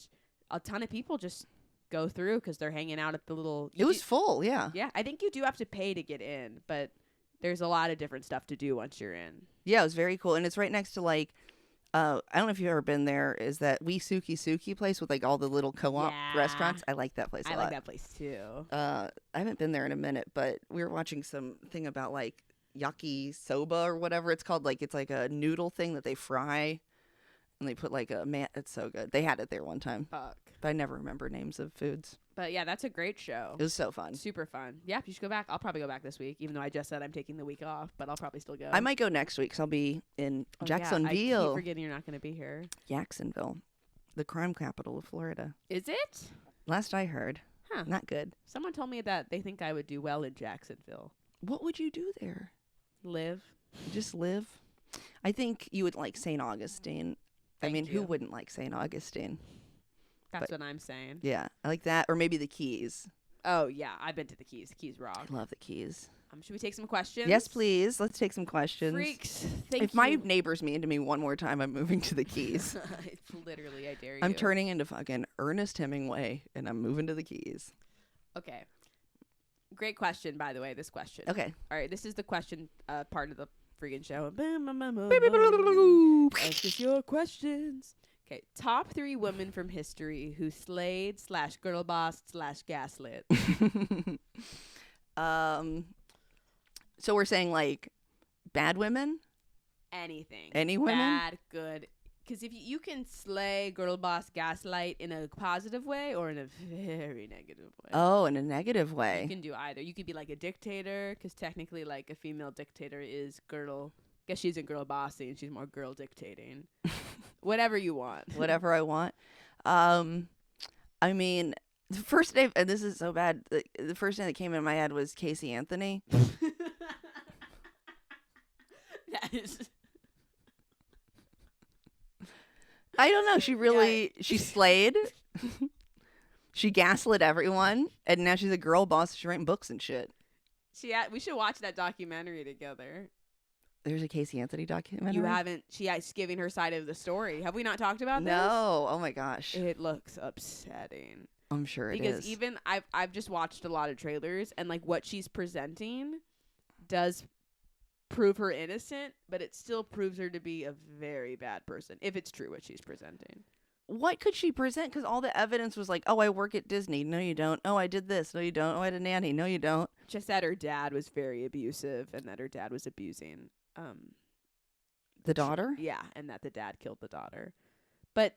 a ton of people just go through because they're hanging out at the little... It was full, yeah. Yeah, I think you do have to pay to get in, but there's a lot of different stuff to do once you're in. Yeah, it was very cool. And it's right next to, like, I don't know if you've ever been there, is that Wee Suki place with, like, all the little co-op Yeah. restaurants? I like that place a I lot. like that place, too. I haven't been there in a minute, but we were watching some thing about, like, yaki soba or whatever it's called. Like, it's like a noodle thing that they fry, and they put, like, it's so good. They had it there one time, Fuck. but I never remember names of foods. But, yeah, that's a great show. It was so fun. Super fun. Yeah, you should go back. I'll probably go back this week, even though I just said I'm taking the week off, but I'll probably still go. I might go next week because I'll be in Oh, yeah, I Jacksonville. keep forgetting you're not going to be here. Jacksonville, the crime capital of Florida. Is it? Last I heard. Huh. Not good. Someone told me that they think I would do well in Jacksonville. What would you do there? Live. Just live? I think you would like St. Augustine. Thank who you. wouldn't like St. Augustine? That's But- what I'm saying. Yeah, I like that. Or maybe the Keys. Oh, yeah. I've been to the Keys. The Keys rock. I love the Keys. Should we take some questions? Yes, please. Let's take some questions. Freaks. Thank If you. my neighbors mean to me one more time, I'm moving to the Keys. It's literally, I dare you. I'm turning into fucking Ernest Hemingway, and I'm moving to the Keys. Okay. Great question, by the way, this question. Okay. All right, this is the question part of the Friggin' show. Ask us your questions. Okay, top 3 women from history who slayed / girl boss / gaslit. So we're saying like bad women? Anything. Any women? Bad, good. Because if you can slay, girl boss, gaslight in a positive way or in a very negative way. Oh, in a negative way. You can do either. You could be like a dictator, because technically, like, a female dictator is girl. I guess she's a girl bossy and she's more girl dictating. Whatever you want. Whatever I want. I mean, the first name, and this is so bad, the first name that came in my head was Casey Anthony. That is. I don't know. She really, she slayed. She gaslit everyone, and now she's a girl boss. She's writing books and shit. We should watch that documentary together. There's a Casey Anthony documentary? You haven't. She's giving her side of the story. Have we not talked about this? No. Oh my gosh. It looks upsetting. I'm sure it is. Because even I've just watched a lot of trailers, and like what she's presenting does prove her innocent, but it still proves her to be a very bad person if it's true what she's presenting. What could she present? Because all the evidence was like, oh, I work at Disney. No, you don't. Oh, I did this. No, you don't. Oh, I had a nanny. No, you don't. Just that her dad was very abusive and that her dad was abusing the daughter? Yeah, and that the dad killed the daughter. But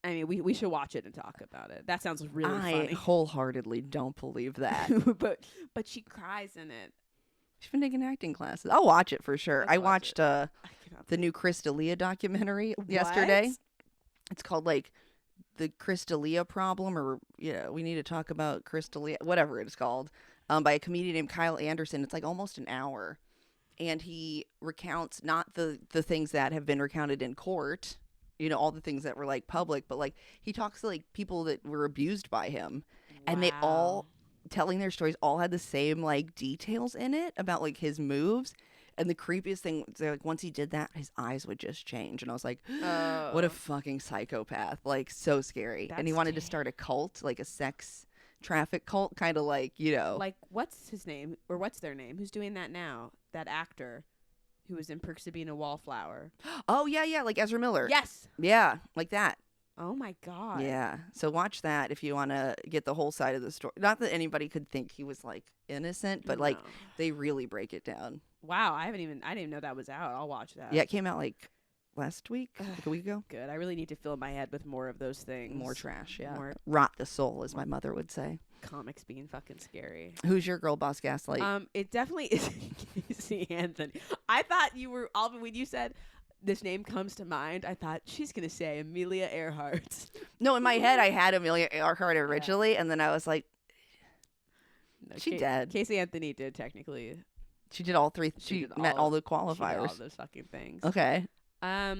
I mean, we should watch it and talk about it. That sounds really funny. I wholeheartedly don't believe that. but she cries in it. She's been taking acting classes. I'll watch it for sure. Let's I watch watched it. the new Chris D'Elia documentary yesterday. What? It's called like the Chris D'Elia problem, or we need to talk about Chris D'Elia, whatever it is called, by a comedian named Kyle Anderson. It's like almost an hour, and he recounts not the things that have been recounted in court, all the things that were like public, but like he talks to like people that were abused by him, and they all telling their stories all had the same like details in it about like his moves. And the creepiest thing was like once he did that, his eyes would just change. And I was like, what a fucking psychopath. Like so scary. And he wanted to start a cult, like a sex traffic cult, kind of like, Like what's his name? Or what's their name? Who's doing that now? That actor who was in Perks of Being a Wallflower. Oh, yeah, like Ezra Miller. Yes. Yeah, like that. Oh my God. Yeah. So watch that if you want to get the whole side of the story. Not that anybody could think he was like innocent, but like they really break it down. Wow, I didn't even know that was out. I'll watch that. Yeah, it came out like last week, like a week ago. Good. I really need to fill my head with more of those things. More trash, yeah. More rot the soul, as my mother would say. Comics being fucking scary. Who's your girl boss gaslight? It definitely is Casey Anthony. I thought you were, Alvin, when you said this name comes to mind, I thought she's going to say Amelia Earhart. No, in my head, I had Amelia Earhart originally, and then I was like, No, she dead. Casey Anthony did technically. She did all three. She met all the qualifiers. She did all those fucking things. Okay. I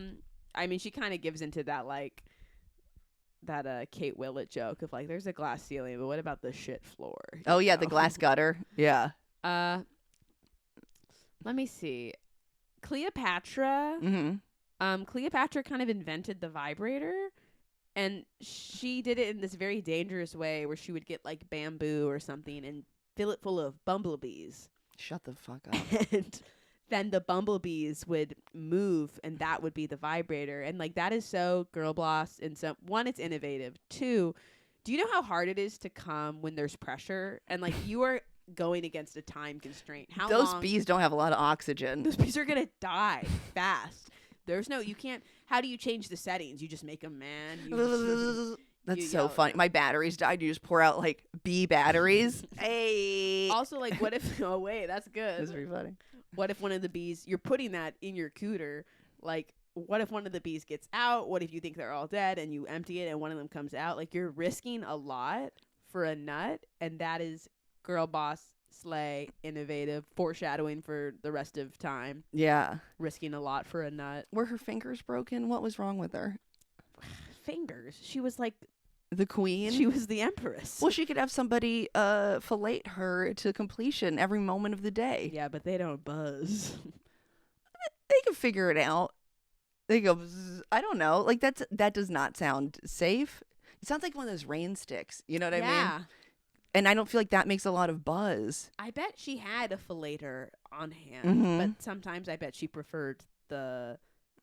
mean, she kind of gives into that, like, that Kate Willett joke of, like, there's a glass ceiling, but what about the shit floor? Oh, yeah, the glass gutter. Yeah. Let me see. Cleopatra. Mm-hmm. Cleopatra kind of invented the vibrator, and she did it in this very dangerous way where she would get, like, bamboo or something and fill it full of bumblebees. Shut the fuck up. And then the bumblebees would move, and that would be the vibrator. And like that is so girl boss. And so one, it's innovative. Two, do you know how hard it is to come when there's pressure? And like you are going against a time constraint. How those long? bees don't have a lot of oxygen. Those bees are gonna die fast. You can't. How do you change the settings? You just make them man. That's so funny. My batteries died. You just pour out like bee batteries. Hey. Also, like, what if? Oh wait, that's good. That's pretty funny. What if one of the bees? You're putting that in your cooter. Like, what if one of the bees gets out? What if you think they're all dead and you empty it and one of them comes out? Like, you're risking a lot for a nut, and that is girl boss, slay, innovative, foreshadowing for the rest of time. Yeah. Risking a lot for a nut. Were her fingers broken? What was wrong with her? Fingers. She was like the queen. She was the empress. Well, she could have somebody fillet her to completion every moment of the day. Yeah, but they don't buzz. They can figure it out. They go, I don't know. Like that does not sound safe. It sounds like one of those rain sticks. You know what I mean? And I don't feel like that makes a lot of buzz. I bet she had a fillator on hand, but sometimes I bet she preferred the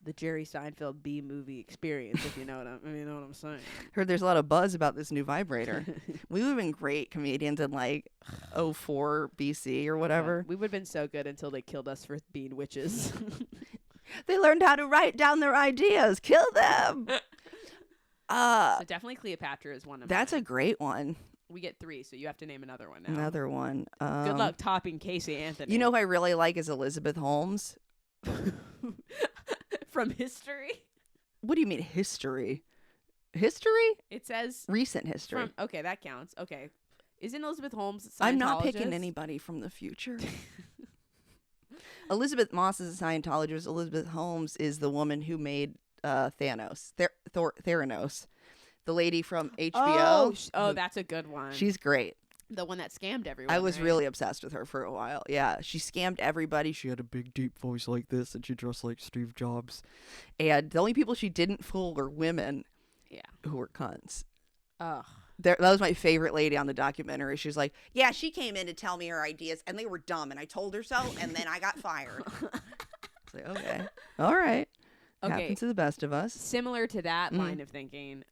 the Jerry Seinfeld B movie experience, if you know what you know what I'm saying. Heard there's a lot of buzz about this new vibrator. We would have been great comedians in like '04 BC or whatever. We would have been so good until they killed us for being witches. They learned how to write down their ideas. Kill them. So definitely Cleopatra is one of That's mine. a great one. We get 3, so you have to name another one now. Another one. Good luck topping Casey Anthony. You know who I really like is Elizabeth Holmes. From history? What do you mean history? History? It says Recent history. okay, that counts. Okay. Isn't Elizabeth Holmes a I'm not Scientologist? picking anybody from the future. Elizabeth Moss is a Scientologist. Elizabeth Holmes is the woman who made Theranos. Theranos. The lady from HBO. Oh, that's a good one. She's great. the one that scammed everyone. I was right? really obsessed with her for a while. Yeah, she scammed everybody. She had a big, deep voice like this, and she dressed like Steve Jobs. And the only people she didn't fool were women who were cunts. Ugh. That was my favorite lady on the documentary. She was like, yeah, she came in to tell me her ideas, and they were dumb, and I told her so, and then I got fired. It's like, okay. All right. Okay. Happens to the best of us. Similar to that line of thinking,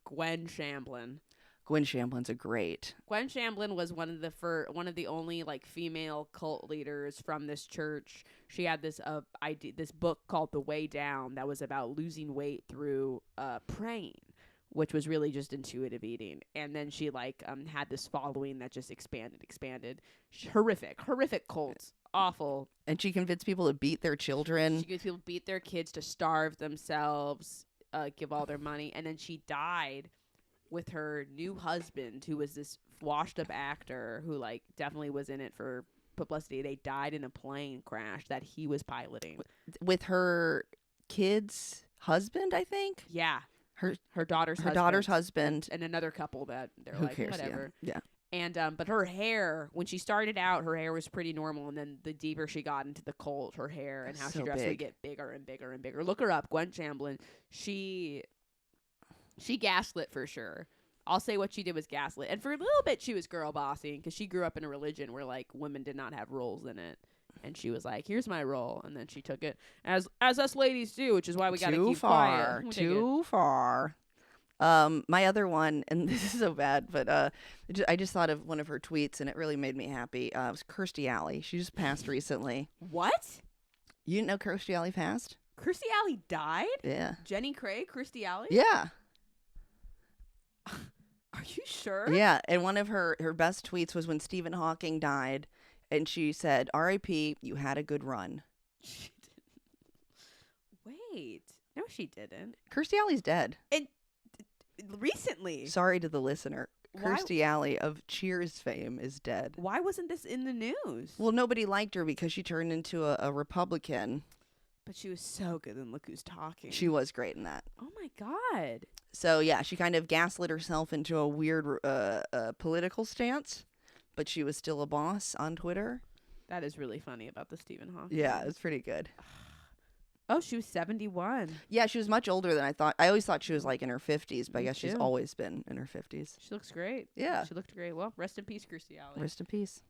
Gwen Shamblin. Gwen Shamblin's a great. Gwen Shamblin was one of the only like female cult leaders from this church. She had this this book called The Way Down that was about losing weight through praying, which was really just intuitive eating. And then she had this following that just expanded. Horrific cults. Awful. And she convinced people to beat their children. She gets people to beat their kids, to starve themselves, give all their money, and then she died with her new husband, who was this washed-up actor who definitely was in it for publicity. They died in a plane crash that he was piloting With her kid's husband, I think? Yeah, Her daughter's husband. and another couple that they're Who like cares? whatever. Yeah. And but her hair, when she started out, her hair was pretty normal, and then the deeper she got into the cult, her hair and how So she dressed big. would get bigger and bigger and bigger. Look her up, Gwen Shamblin. She gaslit for sure. I'll say what she did was gaslit, and for a little bit she was girl bossing because she grew up in a religion where women did not have roles in it, and she was like, "Here's my role," and then she took it as us ladies do, which is why we got to keep quiet. Too far. My other one, and this is so bad, but I just thought of one of her tweets, and it really made me happy. It was Kirstie Alley. She just passed recently. What? You didn't know Kirstie Alley passed? Kirstie Alley died? Yeah. Jenny Craig, Kirstie Alley? Yeah. Are you sure? Yeah, and one of her best tweets was when Stephen Hawking died, and she said, "R.I.P. You had a good run." She didn't. Wait. No, she didn't. Kirstie Alley's dead. And recently. Sorry to the listener. Why- Kirstie Alley of Cheers fame is dead. Why wasn't this in the news? Well, nobody liked her because she turned into a Republican. But she was so good in Look Who's Talking. She was great in that. Oh my God. So, yeah, she kind of gaslit herself into a weird political stance, but she was still a boss on Twitter. That is really funny about the Stephen Hawking. Yeah, it was pretty good. Oh, she was 71. Yeah, she was much older than I thought. I always thought she was in her 50s, but I Me guess she's too. always been in her 50s. She looks great. Yeah. She looked great. Well, rest in peace, Kirstie Alley. Rest in peace.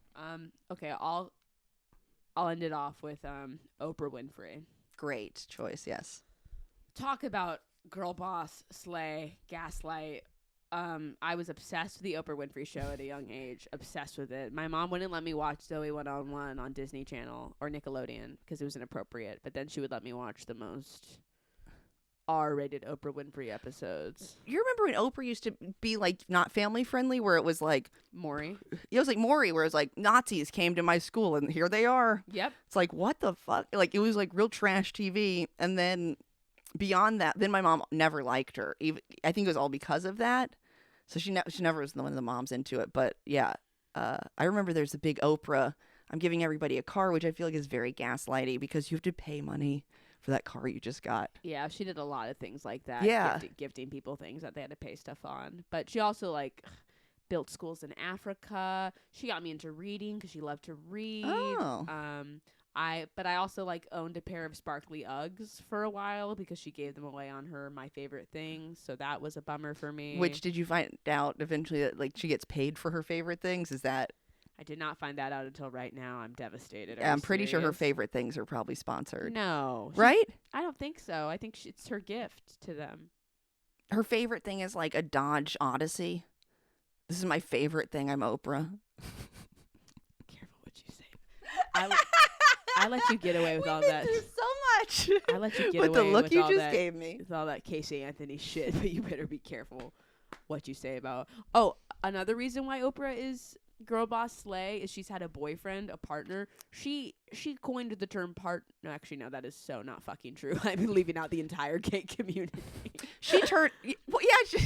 Okay, I'll end it off with Oprah Winfrey. Great choice, yes. Talk about girl boss, slay, gaslight. I was obsessed with the Oprah Winfrey Show at a young age. Obsessed with it. My mom wouldn't let me watch Zoe 1-on-1 on Disney Channel or Nickelodeon because it was inappropriate. But then she would let me watch the most R-rated Oprah Winfrey episodes. You remember when Oprah used to be not family friendly, where it was Maury. it was like Maury, where it was Nazis came to my school and here they are. Yep. It's like, what the fuck? It was real trash TV. And then beyond that, then my mom never liked her. I think it was all because of that. So she never was one of the moms into it. But yeah, I remember there's a big Oprah, I'm giving everybody a car, which I feel like is very gaslighty because you have to pay money for that car you just got. Yeah, she did a lot of things like that. Yeah. Gifting people things that they had to pay stuff on. But she also built schools in Africa. She got me into reading because she loved to read. Oh. But I also owned a pair of sparkly Uggs for a while because she gave them away on her My Favorite Things. So that was a bummer for me. Which did you find out eventually that she gets paid for her favorite things? Is that I did not find that out until right now. I'm devastated. Yeah, I'm pretty sure her favorite things are probably sponsored. No. Right? I don't think so. I think it's her gift to them. Her favorite thing is like a Dodge Odyssey. This is my favorite thing. I'm Oprah. Careful what you say. I let you get away with all that. Through so much. I let you get with away the look with you all just that, gave me. with all that Casey Anthony shit, but you better be careful what you say about. Oh, another reason why Oprah is girl boss slay is she's had a boyfriend, a partner. She coined the term No, actually, no, that is so not fucking true. I'm leaving out the entire gay community. She turned. Well, yeah.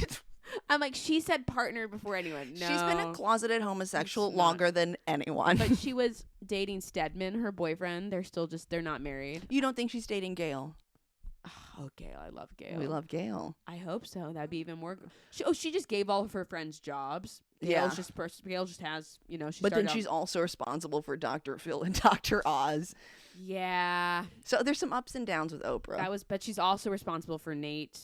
I'm like, she said partner before anyone. No. She's been a closeted homosexual It's longer than anyone. But she was dating Stedman, her boyfriend. They're not married. You don't think she's dating Gail? Oh, Gail. I love Gail. We love Gail. I hope so. That'd be even more. She just gave all of her friends jobs. Yeah. Gail just has, she But then started she's also responsible for Dr. Phil and Dr. Oz. Yeah. So there's some ups and downs with Oprah. But she's also responsible for Nate.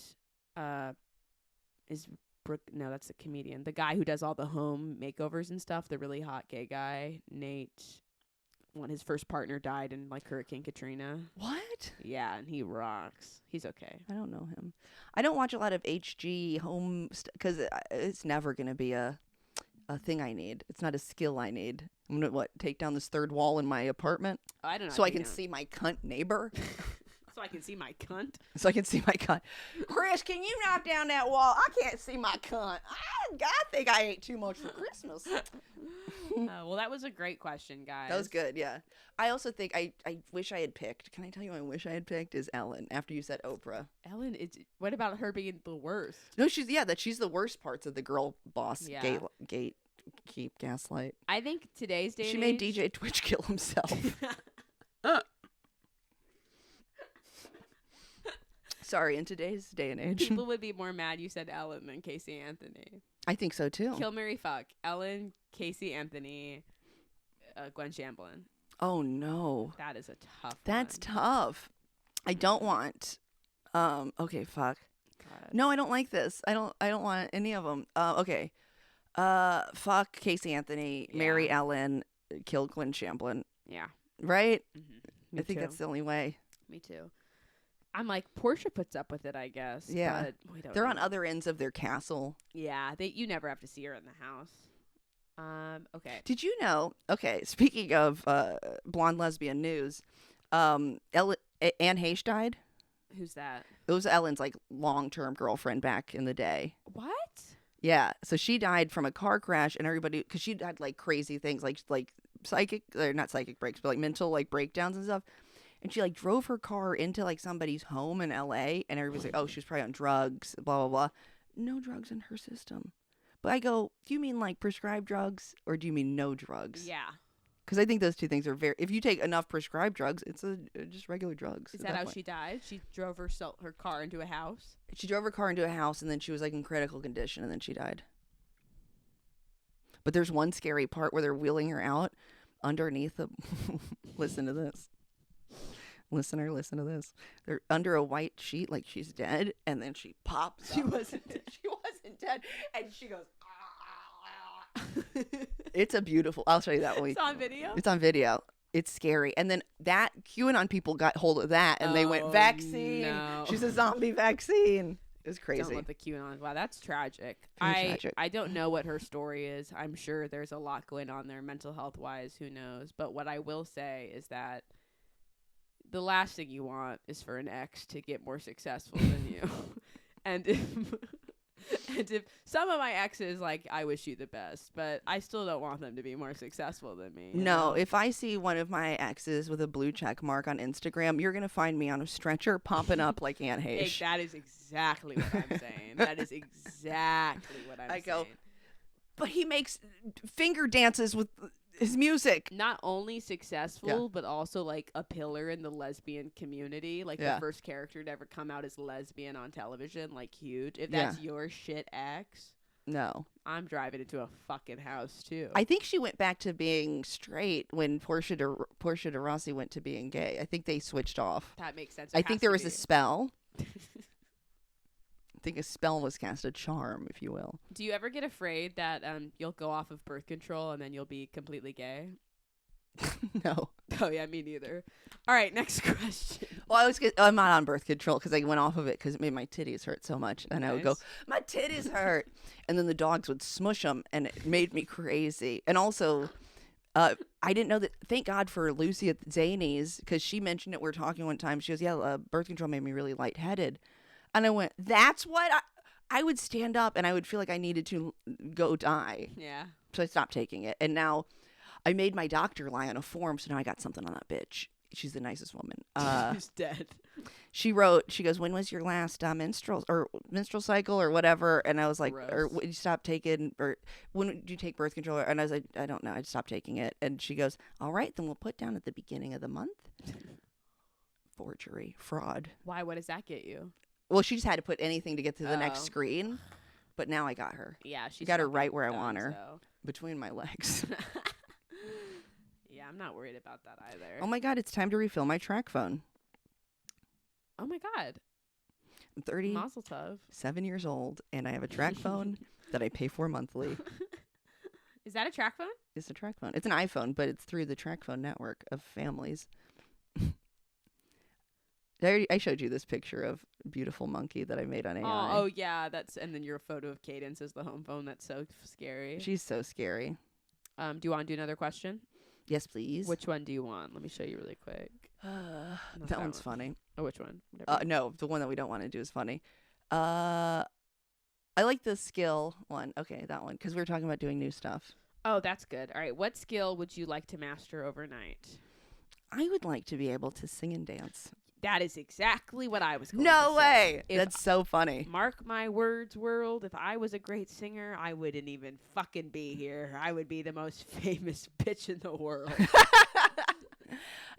No, that's the comedian. The guy who does all the home makeovers and stuff. The really hot gay guy, Nate. When his first partner died in like Hurricane Katrina. What? Yeah, and he rocks. He's okay. I don't know him. I don't watch a lot of HG home because it's never going to be a thing I need. It's not a skill I need. I'm going to take down this third wall in my apartment? I don't know. So I can see my cunt neighbor? So I can see my cunt? So I can see my cunt. Chris, can you knock down that wall? I can't see my cunt. I think I ate too much for Christmas. Well, that was a great question, guys. That was good, yeah. I also think I wish I had picked. Can I tell you I wish I had picked is Ellen after you said Oprah. Ellen, what about her being the worst? No, she's the worst parts of the girl boss Yeah. keep gaslight. I think today's day She made DJ Twitch kill himself. Sorry, in today's day and age. People would be more mad you said Ellen than Casey Anthony. I think so too. Kill, marry, fuck. Ellen, Casey Anthony, Gwen Shamblin. Oh no. That is a tough That's one. tough. I don't want okay, fuck. God. No, I don't like this. I don't want any of them. Okay. Fuck Casey Anthony, marry Yeah. Ellen, kill Gwen Shamblin. Yeah. Right? Mm-hmm. I think that's the only way. Me too. I'm like, Portia puts up with it, I guess. Yeah. But we don't They're on know. other ends of their castle. Yeah. You never have to see her in the house. Okay. Did you know? Okay, speaking of blonde lesbian news, Anne Heche died. Who's that? It was Ellen's like long-term girlfriend back in the day. What? Yeah, so she died from a car crash, and everybody, because she had like crazy things, like psychic, or not psychic breaks, but like mental like breakdowns and stuff. And she like drove her car into like somebody's home in L.A. and everybody's like, oh, she was probably on drugs, blah blah blah. No drugs in her system. But I go, do you mean like prescribed drugs or do you mean no drugs? Yeah. Because I think those two things are very. If you take enough prescribed drugs, it's just regular drugs. Is that how she died? She drove her car into a house? She drove her car into a house and then she was like in critical condition and then she died. But there's one scary part where they're wheeling her out underneath the. Listen to this. Listener, listen to this. They're under a white sheet like she's dead, and then she pops. She wasn't dead. She wasn't dead, and she goes. It's a beautiful. I'll show you that one. It's on video? It's on video. It's scary. And then that QAnon people got hold of that, and they went vaccine. No. She's a zombie vaccine. It was crazy. Don't let the QAnon. Wow, that's tragic. Very tragic. I don't know what her story is. I'm sure there's a lot going on there mental health wise. Who knows? But what I will say is that the last thing you want is for an ex to get more successful than you. And if some of my exes, like, I wish you the best, but I still don't want them to be more successful than me. No, if I see one of my exes with a blue check mark on Instagram, you're going to find me on a stretcher popping up like Anne Heche. That is exactly what I'm saying. That is exactly what I'm saying. go, but he makes finger dances with his music. Not only successful, Yeah. but also like a pillar in the lesbian community. Like Yeah. the first character to ever come out as lesbian on television. Like huge. If that's your shit ex, No. I'm driving into a fucking house too. I think she went back to being straight when Portia de Rossi went to being gay. I think they switched off. That makes sense. I think there was a spell. think a spell was cast, a charm, if you will. Do you ever get afraid that you'll go off of birth control and then you'll be completely gay? No. Oh yeah, me neither. All right, next question. Well, I'm not on birth control because I went off of it because it made my titties hurt so much. And I would go, Nice. my titties hurt. And then the dogs would smush them, and it made me crazy. And also, I didn't know that. Thank God for Lucy at Zany's, because she mentioned it. We were talking one time. She goes, yeah, birth control made me really lightheaded. And I went, that's what I would stand up and I would feel like I needed to go die. Yeah. So I stopped taking it. And now I made my doctor lie on a form. So now I got something on that bitch. She's the nicest woman. She's dead. She goes, when was your last menstrual cycle or whatever? And I was like, Gross. or when you stop taking, or when did you take birth control? And I was like, I don't know. I stopped taking it. And she goes, all right, then we'll put down at the beginning of the month. Forgery, fraud. Why? What does that get you? Well, she just had to put anything to get to the next Oh. screen. But now I got her. Yeah, she's got her fucking right where I done, want her. so. Between my legs. Yeah, I'm not worried about that either. Oh my God, it's time to refill my track phone. Oh my God. I'm 37 Mazel tov. years old, and I have a track phone that I pay for monthly. Is that a track phone? It's a track phone. It's an iPhone, but it's through the track phone network of families. I showed you this picture of beautiful monkey that I made on AI. Oh yeah, and then your photo of Cadence as the home phone. That's so scary. She's so scary. Do you want to do another question? Yes, please. Which one do you want? Let me show you really quick. Not that one's one. funny. Oh, which one? Whatever. No, the one that we don't want to do is funny. I like the skill one. Okay, that one, because we were talking about doing new stuff. Oh, that's good. All right. What skill would you like to master overnight? I would like to be able to sing and dance. That is exactly what I was going No to way. say. That's so funny. Mark my words, world. If I was a great singer, I wouldn't even fucking be here. I would be the most famous bitch in the world.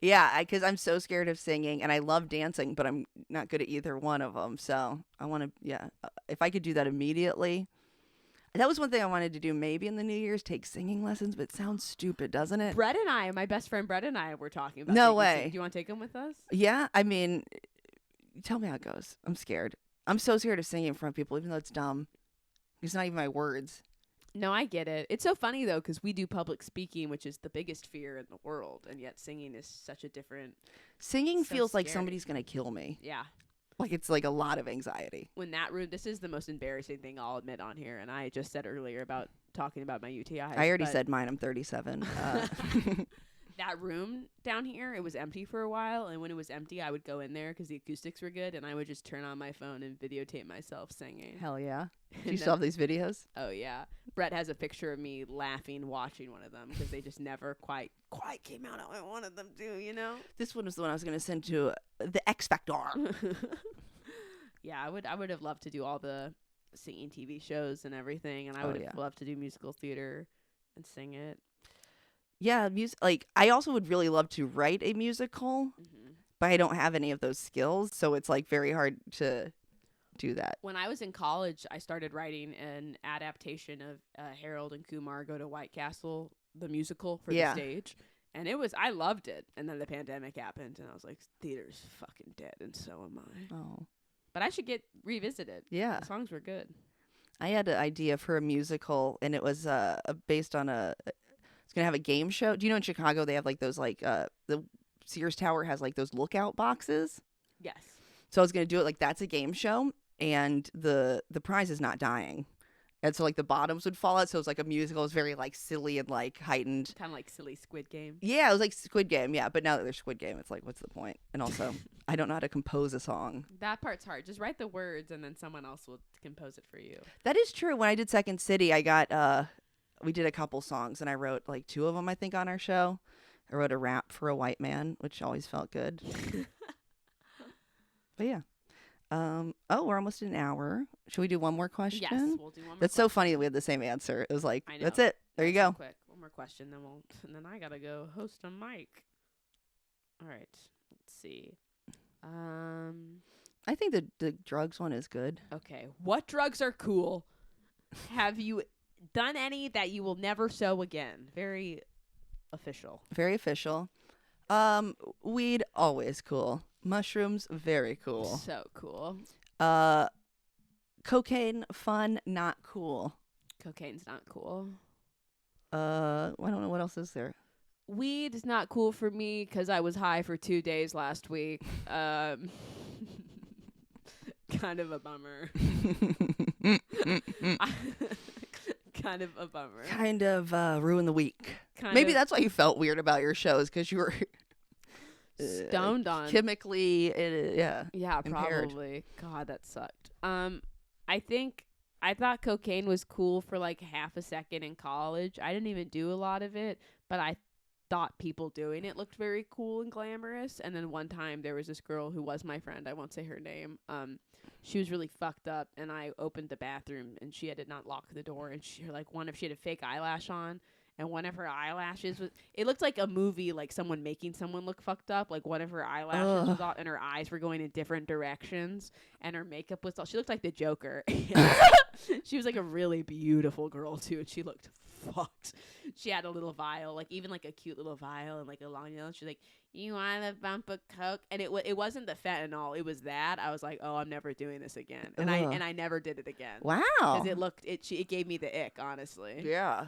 Yeah, because I'm so scared of singing, and I love dancing, but I'm not good at either one of them. So I want to, if I could do that immediately. That was one thing I wanted to do maybe in the New Year's, take singing lessons, but it sounds stupid, doesn't it? Brett and I, my best friend Brett and I were talking about No taking way. singing. Do you want to take them with us? Yeah, I mean, tell me how it goes. I'm scared. I'm so scared of singing in front of people, even though it's dumb. It's not even my words. No, I get it. It's so funny, though, because we do public speaking, which is the biggest fear in the world, and yet singing is such a different... Singing So feels like scary. somebody's going to kill me. Yeah. Like it's like a lot of anxiety. When that room... This is the most embarrassing thing I'll admit on here, and I just said earlier about talking about my UTIs. I already but said mine. I'm 37. that room down here, it was empty for a while, and when it was empty, I would go in there because the acoustics were good, and I would just turn on my phone and videotape myself singing. Hell yeah. Do you And still have these videos? Oh yeah, Brett has a picture of me laughing watching one of them because they just never quite came out how I wanted them to, you know. This one was the one I was going to send to the X Factor. Yeah, I would have loved to do all the singing TV shows and everything, and I Oh, would yeah. have loved to do musical theater and sing it. Yeah, music. Like I also would really love to write a musical, Mm-hmm. but I don't have any of those skills, so it's like very hard to do that. When I was in college, I started writing an adaptation of Harold and Kumar Go to White Castle, the musical for Yeah. the stage. And I loved it. And then the pandemic happened, and I was like, theater's fucking dead, and so am I. Oh. But I should get revisited. Yeah. The songs were good. I had an idea for a musical, and it was based on it's going to have a game show. Do you know in Chicago they have like those like the Sears Tower has like those lookout boxes? Yes. So I was going to do it like that's a game show, and the prize is not dying. And so like the bottoms would fall out, so it was like a musical. It was very like silly and like heightened. Kind of like silly Squid Game. Yeah, it was like Squid Game, yeah. But now that there's Squid Game, it's like, what's the point? And also, I don't know how to compose a song. That part's hard. Just write the words, and then someone else will compose it for you. That is true. When I did Second City, I got we did a couple songs, and I wrote like 2 of them, I think, on our show. I wrote a rap for a white man, which always felt good. But yeah. Oh, we're almost an hour. Should we do one more question? Yes, we'll do one more That's so question. funny that we had the same answer. It was like, I that's know. it. There you That's so go. quick. One more question, and then I gotta go host a mic. All right. Let's see. I think the drugs one is good. Okay. What drugs are cool? Have you done any that you will never sow again? Very official. Very official. Weed, always cool. Mushrooms, very cool. So cool. Cocaine, fun, not cool. Cocaine's not cool. I don't know what else is there. Weed is not cool for me because I was high for 2 days last week. Kind of a bummer. Kind of a bummer. Kind of ruin the week. Kind Maybe of that's why you felt weird about your shows, because you were stoned on. chemically, yeah. Yeah, impaired. probably. God, that sucked. I thought cocaine was cool for like half a second in college. I didn't even do a lot of it, but I thought people doing it looked very cool and glamorous. And then one time there was this girl who was my friend. I won't say her name. She was really fucked up, and I opened the bathroom, and she had to not lock the door, and she had a fake eyelash on, and one of her eyelashes it looked like a movie, like someone making someone look fucked up. Like one of her eyelashes was out, and her eyes were going in different directions, and her makeup was all, she looked like the Joker. She was like a really beautiful girl too, and she looked fucked. She had a little vial, like even like a cute little vial and like a long nail. She's like, "You want a bump of coke?" And it wasn't the fentanyl, it was that. I was like, "Oh, I'm never doing this again," and I never did it again. Wow. Because it gave me the ick, honestly. Yeah.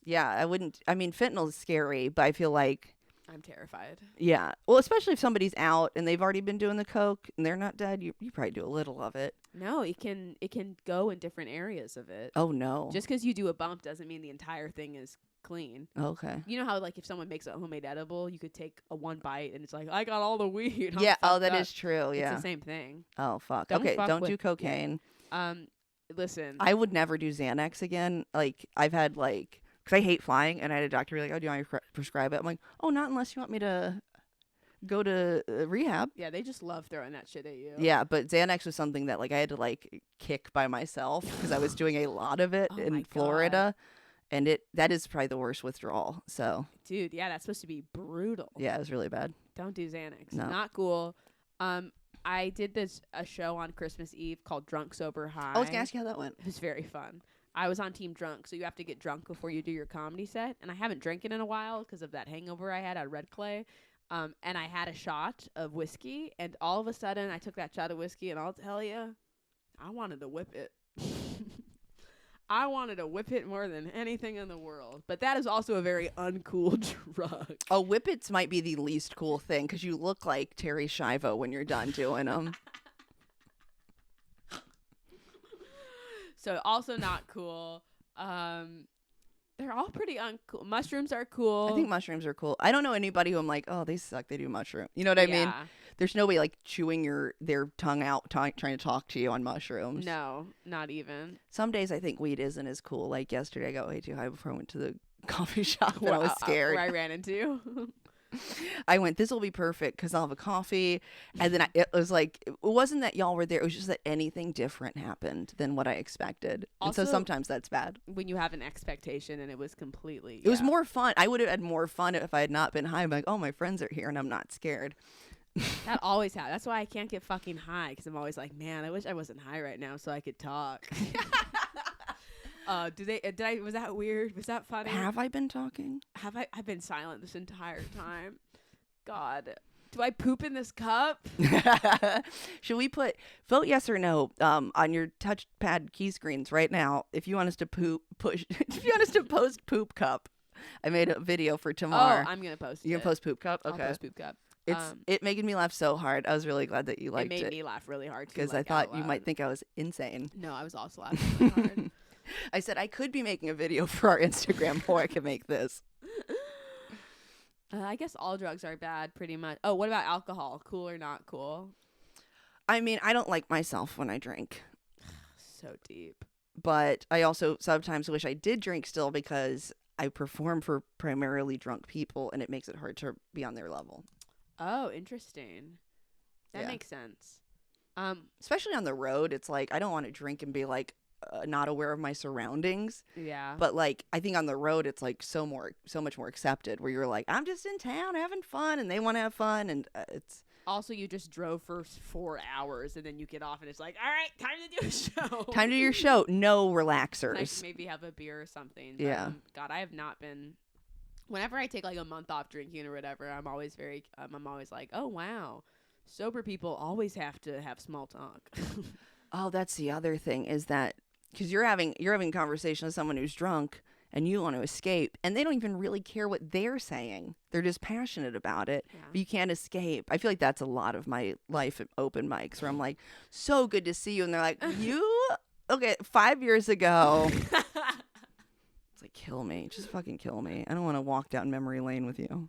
Yeah, I wouldn't. I mean, fentanyl is scary, but I feel like, I'm terrified. yeah. Well, especially if somebody's out and they've already been doing the coke and they're not dead, you probably do a little of it. No, it can go in different areas of it. Oh no. Just because you do a bump doesn't mean the entire thing is clean. Okay. You know how like if someone makes a homemade edible, you could take a one bite and it's like, I got all the weed. Yeah. Oh, that up. is true. Yeah. It's the same thing. Oh fuck. Don't Okay. fuck Don't with- do cocaine. Listen. I would never do Xanax again. Like I've had like, because I hate flying, and I had a doctor be like, "Oh, do you want me to prescribe it?" I'm like, "Oh, not unless you want me to go to rehab." Yeah, they just love throwing that shit at you. Yeah, but Xanax was something that like I had to like kick by myself because I was doing a lot of it Oh my in God. Florida, and that is probably the worst withdrawal. So Dude, yeah, that's supposed to be brutal. yeah, it was really bad. Don't do Xanax. No. Not cool. I did a show on Christmas Eve called Drunk Sober High. I was gonna ask you how that went. It was very fun. I was on Team Drunk, so you have to get drunk before you do your comedy set. And I haven't drinking in a while because of that hangover I had at Red Clay. And I had a shot of whiskey, and all of a sudden I took that shot of whiskey, and I'll tell you, I wanted to whip it. I wanted to whip it more than anything in the world. But that is also a very uncool drug. Oh, whippets might be the least cool thing because you look like Terry Schiavo when you're done doing them. So also not cool. They're all pretty uncool. Mushrooms are cool. I think mushrooms are cool. I don't know anybody who I'm like, oh, they suck. They do mushroom. You know what I mean? There's nobody like chewing their tongue out, trying to talk to you on mushrooms. No, not even. Some days I think weed isn't as cool. Like yesterday, I got way too high before I went to the coffee shop and I was scared. Where I ran into. I went, this will be perfect because I'll have a coffee. And then it was like, it wasn't that y'all were there. It was just that anything different happened than what I expected. And so Also, sometimes that's bad. When you have an expectation and it was completely. It was more fun. I would have had more fun if I had not been high. I'm like, oh, my friends are here and I'm not scared. That always happens. That's why I can't get fucking high because I'm always like, man, I wish I wasn't high right now so I could talk. Was that weird? Was that funny? Have I been talking? I've been silent this entire time. God. Do I poop in this cup? Should we vote yes or no on your touchpad key screens right now if you want us to if you want us to post poop cup. I made a video for tomorrow. Oh, I'm gonna post it. You're gonna post poop cup? Okay. I'll post poop cup. It making me laugh so hard. I was really glad that you liked it. It made me laugh really hard because too, I thought you might think I was insane. No, I was also laughing really hard. I said I could be making a video for our Instagram or I could make this. I guess all drugs are bad, pretty much. Oh, what about alcohol? Cool or not cool? I mean, I don't like myself when I drink. So deep. But I also sometimes wish I did drink still because I perform for primarily drunk people and it makes it hard to be on their level. Oh, interesting. That makes sense. Especially on the road, it's like I don't want to drink and be like not aware of my surroundings. Yeah. But like I think on the road it's like so much more accepted where you're like I'm just in town having fun and they want to have fun and it's also you just drove for 4 hours and then you get off and it's like all right, time to do a show. Time to do your show. No relaxers. Like maybe have a beer or something. But, yeah. God, I have not been. Whenever I take like a month off drinking or whatever, I'm always like, oh wow, sober people always have to have small talk. Oh, that's the other thing is that because you're having a conversation with someone who's drunk and you want to escape, and they don't even really care what they're saying. They're just passionate about it. Yeah. But you can't escape. I feel like that's a lot of my life at open mics where I'm like, so good to see you. And they're like, you? Okay, 5 years ago. It's like, kill me. Just fucking kill me. I don't want to walk down memory lane with you.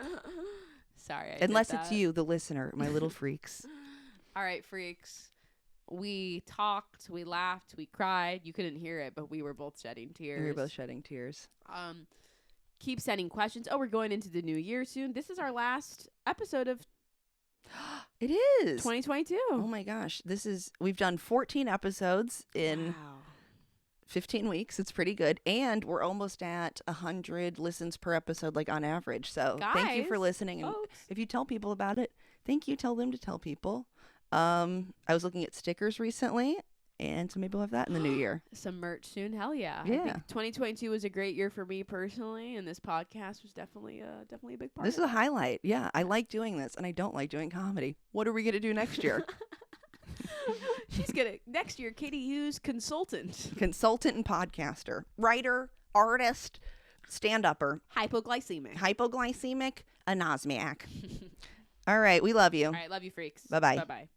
Sorry. I did Unless it's that. you, the listener, my little freaks. All right, freaks. We talked, we laughed, we cried. You couldn't hear it, but we were both shedding tears. We were both shedding tears. Keep sending questions. Oh, we're going into the new year soon. This is our last episode of It is 2022. Oh my gosh. We've done 14 episodes in Wow. 15 weeks. It's pretty good. And we're almost at 100 listens per episode, like on average. So thank you for Guys, listening. And folks. if you tell people about it, thank you. Tell them to tell people. I was looking at stickers recently, and so maybe we'll have that in the new year. Some merch soon. Hell yeah. I Yeah. think 2022 was a great year for me personally, and this podcast was definitely a big part This is of a highlight. Yeah, I like doing this, and I don't like doing comedy. What are we going to do next year? She's gonna next year, Katie Hughes, consultant. Consultant and podcaster, writer, artist, stand-upper, Hypoglycemic. hypoglycemic, anosmiac. All right, we love you. All right, love you freaks. Bye-bye. Bye-bye.